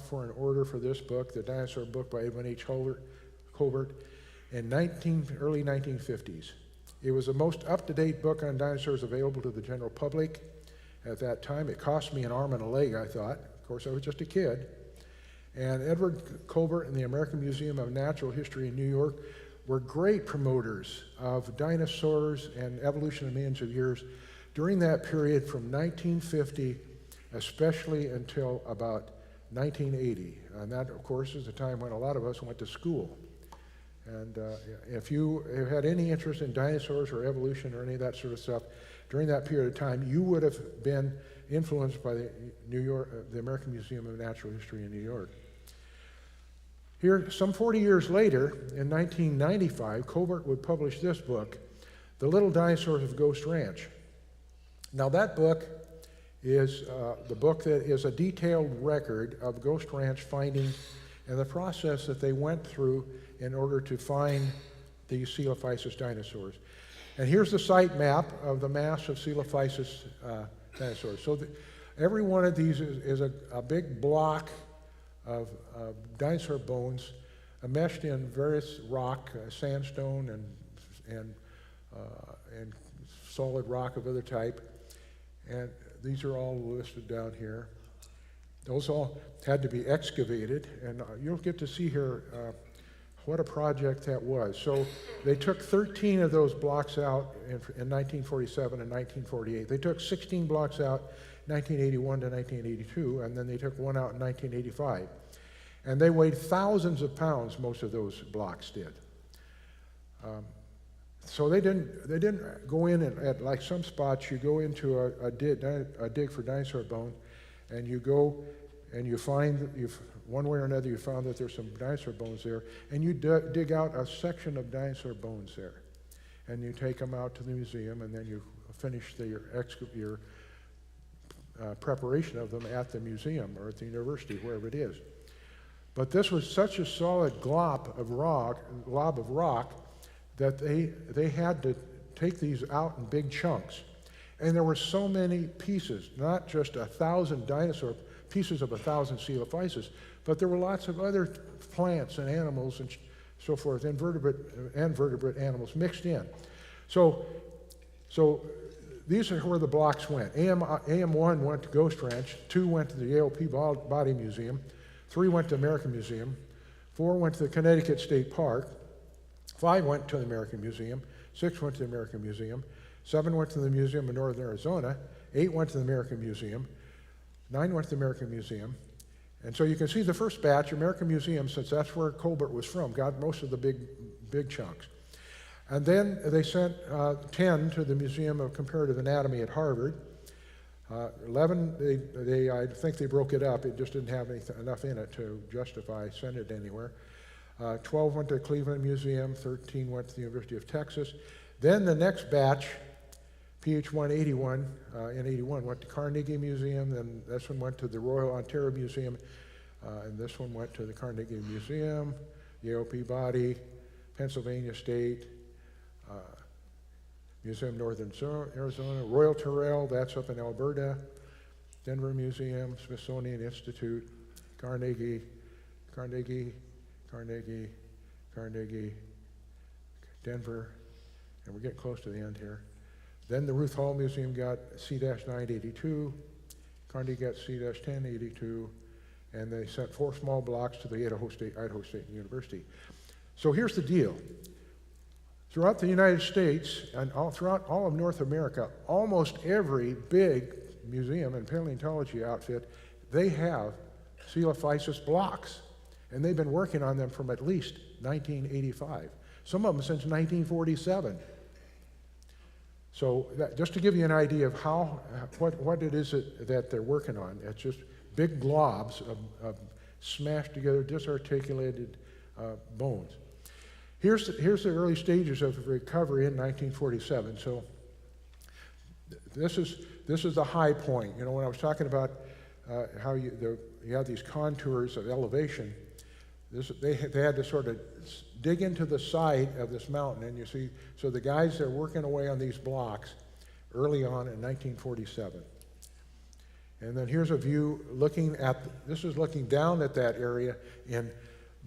for an order for this book, the dinosaur book by Edwin H. Colbert, in early 1950s. It was the most up-to-date book on dinosaurs available to the general public at that time. It cost me an arm and a leg, I thought. Of course, I was just a kid. And Edward Colbert and the American Museum of Natural History in New York were great promoters of dinosaurs and evolution of millions of years during that period from 1950, especially until about 1980. And that, of course, is the time when a lot of us went to school. And if you had any interest in dinosaurs or evolution or any of that sort of stuff during that period of time, you would have been influenced by the American Museum of Natural History in New York. Here, some 40 years later, in 1995, Colbert would publish this book, The Little Dinosaurs of Ghost Ranch. Now that book is the book that is a detailed record of Ghost Ranch finding and the process that they went through in order to find these Coelophysis dinosaurs. And here's the site map of the mass of Coelophysis dinosaurs. So every one of these is a big block of dinosaur bones meshed in various rock, sandstone and solid rock of other type. And these are all listed down here. Those all had to be excavated, and you'll get to see here what a project that was. So they took 13 of those blocks out in 1947 and 1948. They took 16 blocks out 1981 to 1982, and then they took one out in 1985. And they weighed thousands of pounds, most of those blocks did. So they didn't go in at like some spots. You go into a dig for dinosaur bone, and you go and you find one way or another you found that there's some dinosaur bones there, and you dig out a section of dinosaur bones there, and you take them out to the museum, and then you finish your preparation of them at the museum or at the university, wherever it is. But this was such a solid glob of rock that they had to take these out in big chunks. And there were so many pieces, not just 1,000 dinosaur pieces of 1,000 Coelophysis, but there were lots of other plants and animals and so forth, invertebrate and vertebrate animals mixed in. So these are where the blocks went. AM1 went to Ghost Ranch, 2 went to the Yale Peabody Museum, 3 went to the American Museum, 4 went to the Connecticut State Park, 5 went to the American Museum, 6 went to the American Museum, 7 went to the Museum of Northern Arizona, 8 went to the American Museum, 9 went to the American Museum. And so you can see the first batch, American Museum, since that's where Colbert was from, got most of the big chunks. And then they sent 10 to the Museum of Comparative Anatomy at Harvard. 11, I think they broke it up. It just didn't have enough in it to justify sending it anywhere. 12 went to the Cleveland Museum. 13 went to the University of Texas. Then the next batch, PH1 81, in 81, went to Carnegie Museum. Then this one went to the Royal Ontario Museum. And this one went to the Carnegie Museum, Yale Peabody, Pennsylvania State, Museum of Northern Arizona, Royal Terrell, that's up in Alberta, Denver Museum, Smithsonian Institute, Carnegie, Denver, and we're getting close to the end here. Then the Ruth Hall Museum got C-982, Carnegie got C-1082, and they sent 4 small blocks to the Idaho State University. So here's the deal. Throughout the United States and throughout all of North America, almost every big museum and paleontology outfit, they have Coelophysis blocks. And they've been working on them from at least 1985. Some of them since 1947. So just to give you an idea of what it is that they're working on, it's just big globs of smashed together, disarticulated bones. Here's the early stages of recovery in 1947. So this is the high point. You know, when I was talking about how you have these contours of elevation, they had to sort of dig into the side of this mountain, and you see, so the guys are working away on these blocks early on in 1947. And then here's a view looking down at that area in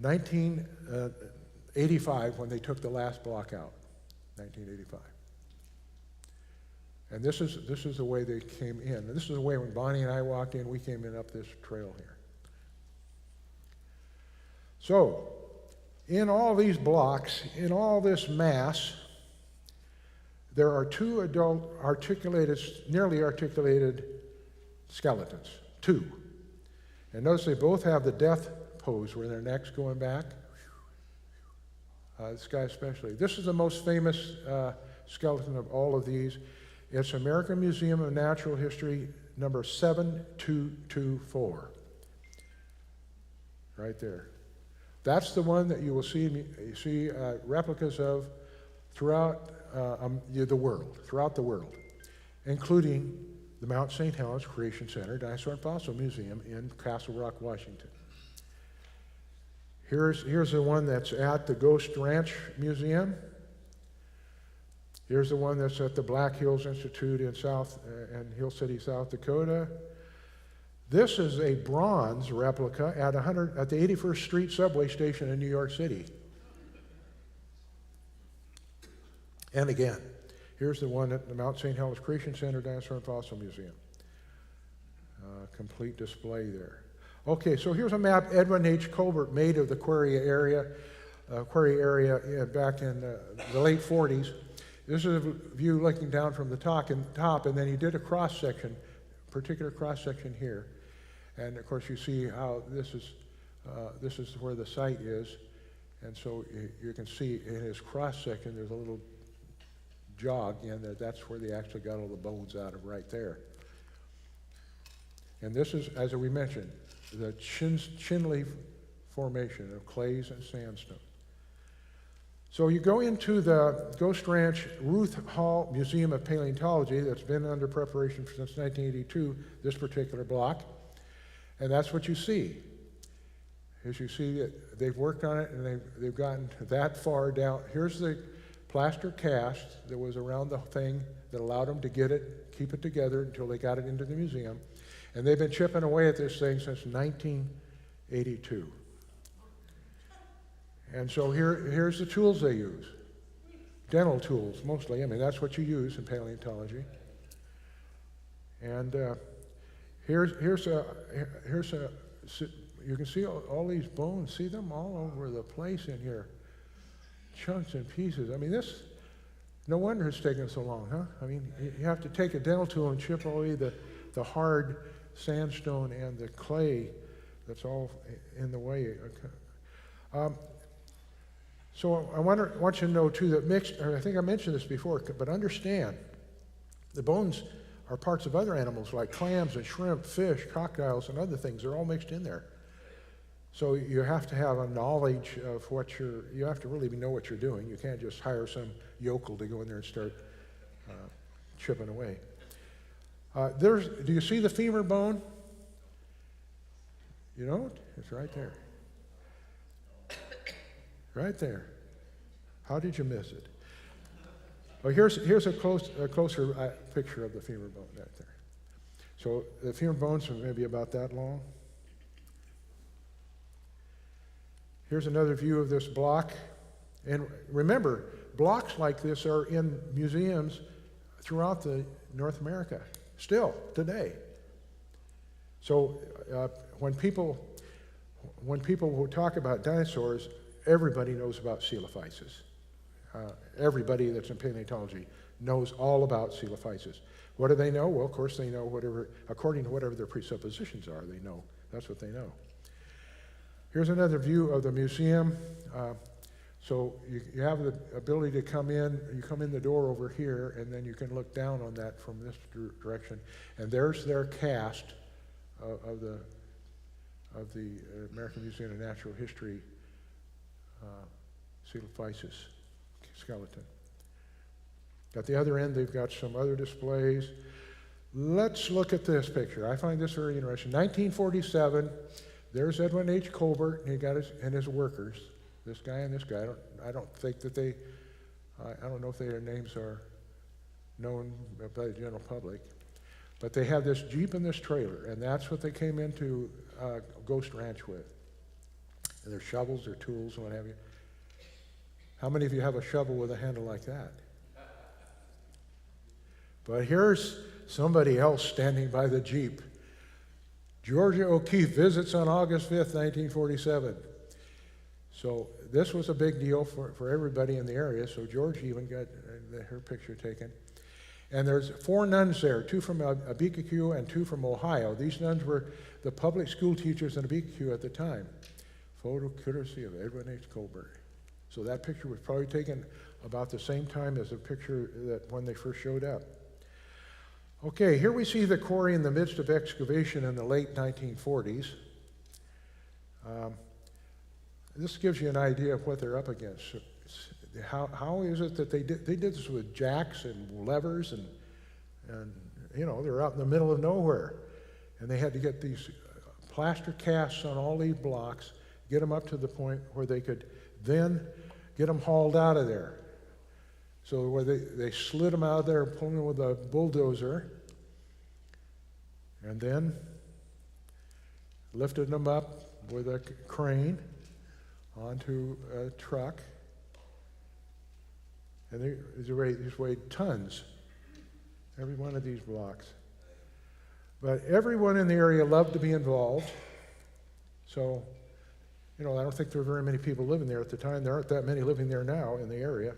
1985 when they took the last block out, 1985. And this is the way they came in. And this is the way when Bonnie and I walked in, we came in up this trail here. So, in all these blocks, in all this mass, there are 2 adult nearly articulated skeletons, 2. And notice they both have the death pose where their neck's going back. This guy especially. This is the most famous skeleton of all of these. It's American Museum of Natural History number 7224. Right there. That's the one that you will see replicas of throughout the world, including the Mount St. Helens Creation Center Dinosaur and Fossil Museum in Castle Rock, Washington. Here's the one that's at the Ghost Ranch Museum. Here's the one that's at the Black Hills Institute in Hill City, South Dakota. This is a bronze replica at the 81st Street subway station in New York City. And again, here's the one at the Mount St. Helens Creation Center Dinosaur and Fossil Museum. Complete display there. Okay, so here's a map Edwin H. Colbert made of the quarry area back in the late 40s. This is a view looking down from the top, and then he did a cross-section, particular cross-section here. And of course you see how this is where the site is. And so you can see in his cross-section there's a little jog in there. That's where they actually got all the bones out of right there. And this is, as we mentioned, the Chinle Formation of clays and sandstone. So you go into the Ghost Ranch Ruth Hall Museum of Paleontology that's been under preparation since 1982, this particular block, and that's what you see. As you see, they've worked on it and they've gotten that far down. Here's the plaster cast that was around the thing that allowed them to get it, keep it together until they got it into the museum. And they've been chipping away at this thing since 1982. And so here's the tools they use. Dental tools, mostly. I mean, that's what you use in paleontology. And here's a, you can see all these bones, see them all over the place in here. Chunks and pieces. I mean, this, no wonder it's taken so long, huh? I mean, you have to take a dental tool and chip away the hard sandstone and the clay that's all in the way. So I want you to know too that mixed, or I think I mentioned this before, but understand the bones are parts of other animals like clams and shrimp, fish, crocodiles, and other things. They're all mixed in there. So you have to have a knowledge of what you have to really know what you're doing. You can't just hire some yokel to go in there and start chipping away. Do you see the femur bone? You don't? It's right there. Right there. How did you miss it? Well, here's a closer picture of the femur bone right there. So the femur bones are maybe about that long. Here's another view of this block. And remember, blocks like this are in museums throughout North America, still today. So when people will talk about dinosaurs, everybody knows about Coelophysis. Everybody that's in paleontology knows all about Coelophysis. What do they know? Well, of course they know whatever, according to whatever their presuppositions are, they know. That's what they know. Here's another view of the museum. So you have the ability to come in, you come in the door over here, and then you can look down on that from this direction. And there's their cast of the American Museum of Natural History Coelophysis skeleton. At the other end, they've got some other displays. Let's look at this picture. I find this very interesting. 1947, there's Edwin H. Colbert, and he got his workers, this guy and this guy. I don't think that I don't know if their names are known by the general public, but they have this Jeep and this trailer, and that's what they came into Ghost Ranch with. And their shovels, their tools, and what have you. How many of you have a shovel with a handle like that? But here's somebody else standing by the Jeep. Georgia O'Keeffe visits on August 5th, 1947. So this was a big deal for everybody in the area, so George even got her picture taken. And there's 4 nuns there, 2 from Abiquiu and 2 from Ohio. These nuns were the public school teachers in Abiquiu at the time. Photo courtesy of Edwin H. Colbert. So that picture was probably taken about the same time as the picture that when they first showed up. Okay, here we see the quarry in the midst of excavation in the late 1940s. This gives you an idea of what they're up against. How is it that they did this with jacks and levers and you know, they're out in the middle of nowhere. And they had to get these plaster casts on all these blocks, get them up to the point where they could then get them hauled out of there. So where they slid them out of there, pulled them with a bulldozer, and then lifted them up with a crane onto a truck. And these weighed tons, every one of these blocks. But everyone in the area loved to be involved. So, you know, I don't think there were very many people living there at the time. There aren't that many living there now in the area.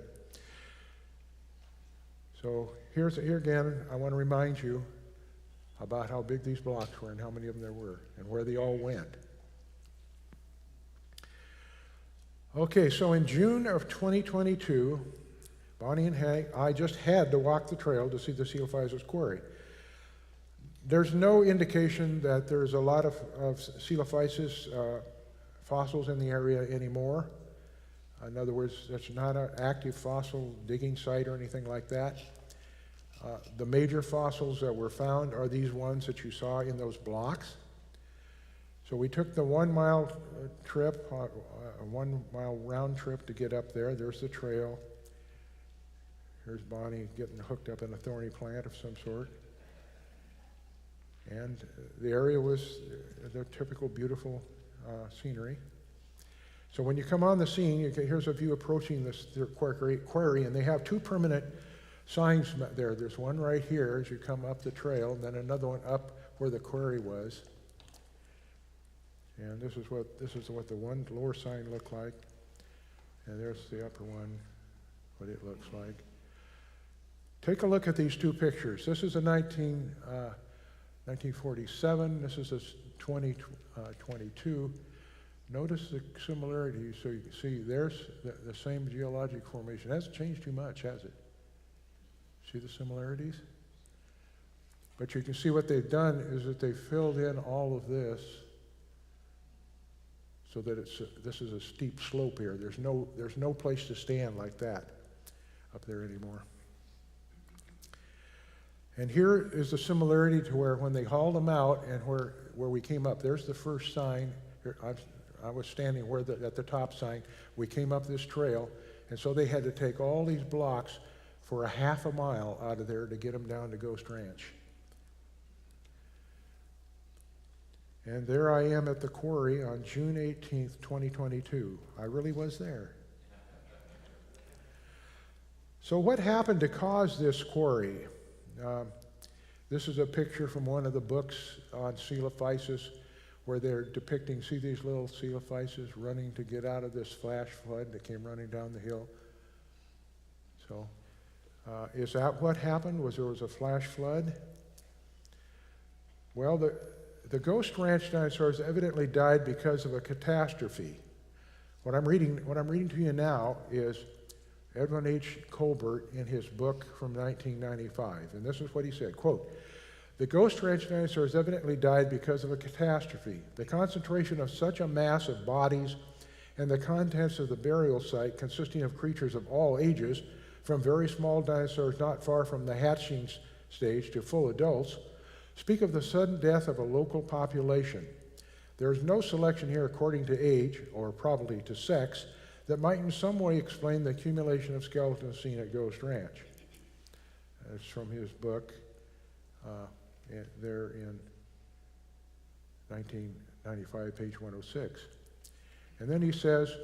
So here again, I want to remind you about how big these blocks were and how many of them there were and where they all went. Okay, so in June of 2022, Bonnie and I just had to walk the trail to see the Coelophysis quarry. There's no indication that there's a lot of Coelophysis fossils in the area anymore. In other words, it's not an active fossil digging site or anything like that. The major fossils that were found are these ones that you saw in those blocks. So we took the 1 mile trip, a 1 mile round trip to get up there. There's the trail. Here's Bonnie getting hooked up in a thorny plant of some sort. And the area was the typical beautiful scenery. So when you come on the scene, here's a view approaching their quarry, and they have 2 permanent signs there. There's one right here as you come up the trail, and then another one up where the quarry was. And this is what the one lower sign looked like, and there's the upper one, what it looks like. Take a look at these 2 pictures. This is a 1947. This is a 2022. Notice the similarities. So you can see there's the same geologic formation. It hasn't changed too much, has it? See the similarities? But you can see what they've done is that they filled in all of this so that this is a steep slope here. There's no place to stand like that up there anymore. And here is the similarity to where when they hauled them out and where we came up. There's the first sign. Here, I was standing at the top sign. We came up this trail, and so they had to take all these blocks for a half a mile out of there to get them down to Ghost Ranch. And there I am at the quarry on June 18th, 2022. I really was there. So what happened to cause this quarry? This is a picture from one of the books on Coelophysis where they're depicting, see these little Coelophysis running to get out of this flash flood that came running down the hill. So is that what happened? There was a flash flood? Well, the Ghost Ranch dinosaurs evidently died because of a catastrophe. What I'm reading to you now is Edwin H. Colbert in his book from 1995, and this is what he said, quote, "The Ghost Ranch dinosaurs evidently died because of a catastrophe. The concentration of such a mass of bodies and the contents of the burial site consisting of creatures of all ages, from very small dinosaurs not far from the hatching stage to full adults, speak of the sudden death of a local population. There is no selection here according to age, or probably to sex, that might in some way explain the accumulation of skeletons seen at Ghost Ranch." It's from his book there in 1995, page 106. And then he says,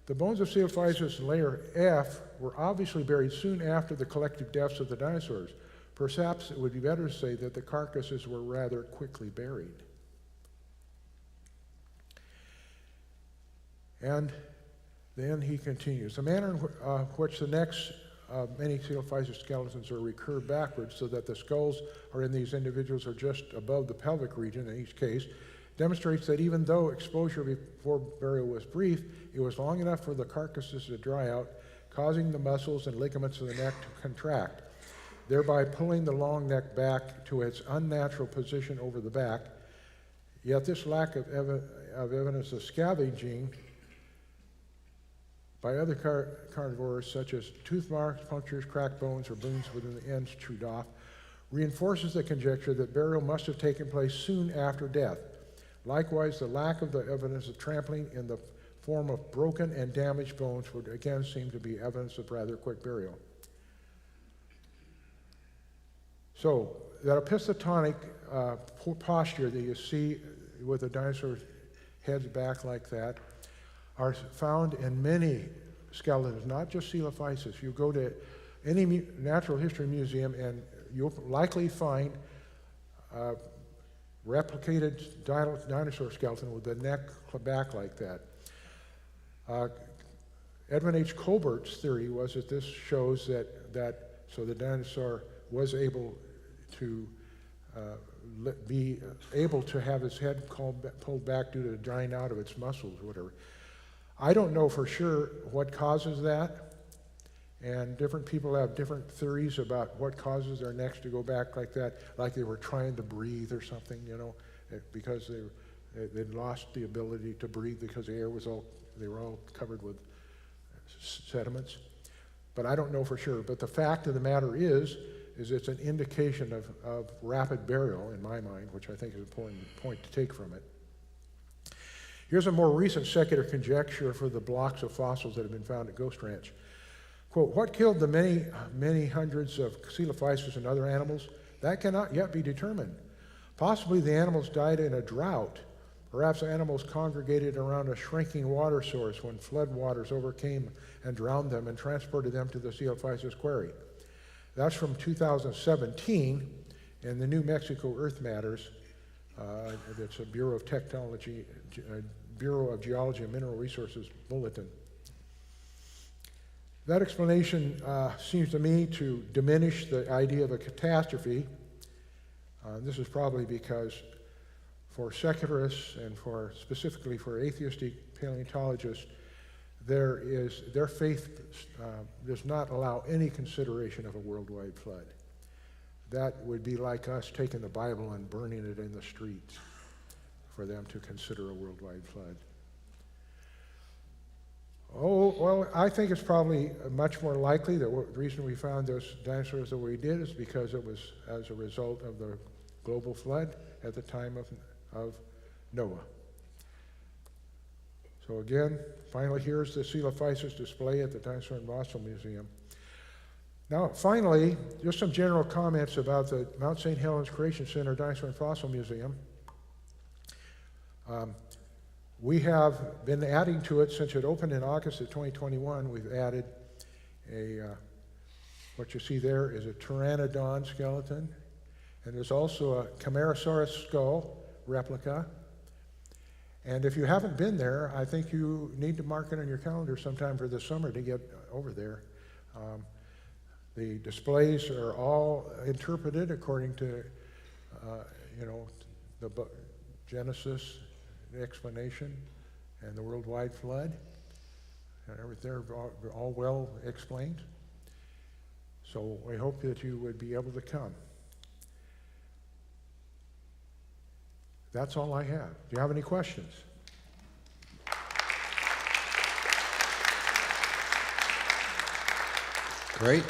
"The bones of Coelophysis in layer F were obviously buried soon after the collective deaths of the dinosaurs. Perhaps it would be better to say that the carcasses were rather quickly buried." And then he continues, "The manner in which the necks of many Coelophysis skeletons are recurved backwards so that the skulls are in these individuals are just above the pelvic region in each case demonstrates that even though exposure before burial was brief, it was long enough for the carcasses to dry out, causing the muscles and ligaments of the neck to contract, thereby pulling the long neck back to its unnatural position over the back. Yet this lack of evidence of scavenging by other carnivores, such as tooth marks, punctures, cracked bones, or bones within the ends chewed off, reinforces the conjecture that burial must have taken place soon after death. Likewise, the lack of the evidence of trampling in the form of broken and damaged bones would again seem to be evidence of rather quick burial." So, that epistotonic posture that you see with the dinosaur's heads back like that are found in many skeletons, not just Coelophysis. You go to any natural history museum and you'll likely find a replicated dinosaur skeleton with the neck back like that. Edwin H. Colbert's theory was that this shows that so the dinosaur was able to be able to have his head pulled back due to the drying out of its muscles or whatever. I don't know for sure what causes that. And different people have different theories about what causes their necks to go back like that, like they were trying to breathe or something, you know, because they'd lost the ability to breathe because the air was they were all covered with sediments. But I don't know for sure. But the fact of the matter is it's an indication of rapid burial in my mind, which I think is an important point to take from it. Here's a more recent secular conjecture for the blocks of fossils that have been found at Ghost Ranch. Quote, what killed the many hundreds of Coelophysis and other animals? That cannot yet be determined. Possibly the animals died in a drought. Perhaps animals congregated around a shrinking water source when flood waters overcame and drowned them and transported them to the Coelophysis quarry. That's from 2017 in the New Mexico Earth Matters. It's a Bureau of Geology and Mineral Resources bulletin. That explanation seems to me to diminish the idea of a catastrophe. This is probably because for secularists and specifically for atheistic paleontologists, their faith does not allow any consideration of a worldwide flood. That would be like us taking the Bible and burning it in the streets for them to consider a worldwide flood. Oh, well, I think it's probably much more likely that the reason we found those dinosaurs the way we did is because it was as a result of the global flood at the time of Noah. So again, finally, here's the Coelophysis display at the Dinosaur and Fossil Museum. Now, finally, just some general comments about the Mount St. Helens Creation Center Dinosaur and Fossil Museum. We have been adding to it since it opened in August of 2021. We've added what you see there is a pteranodon skeleton, and there's also a Camarasaurus skull replica. And if you haven't been there, I think you need to mark it on your calendar sometime for the summer to get over there. The displays are all interpreted according to, the Genesis, the explanation, and the worldwide flood. They're all well explained. So I hope that you would be able to come. That's all I have. Do you have any questions? Great.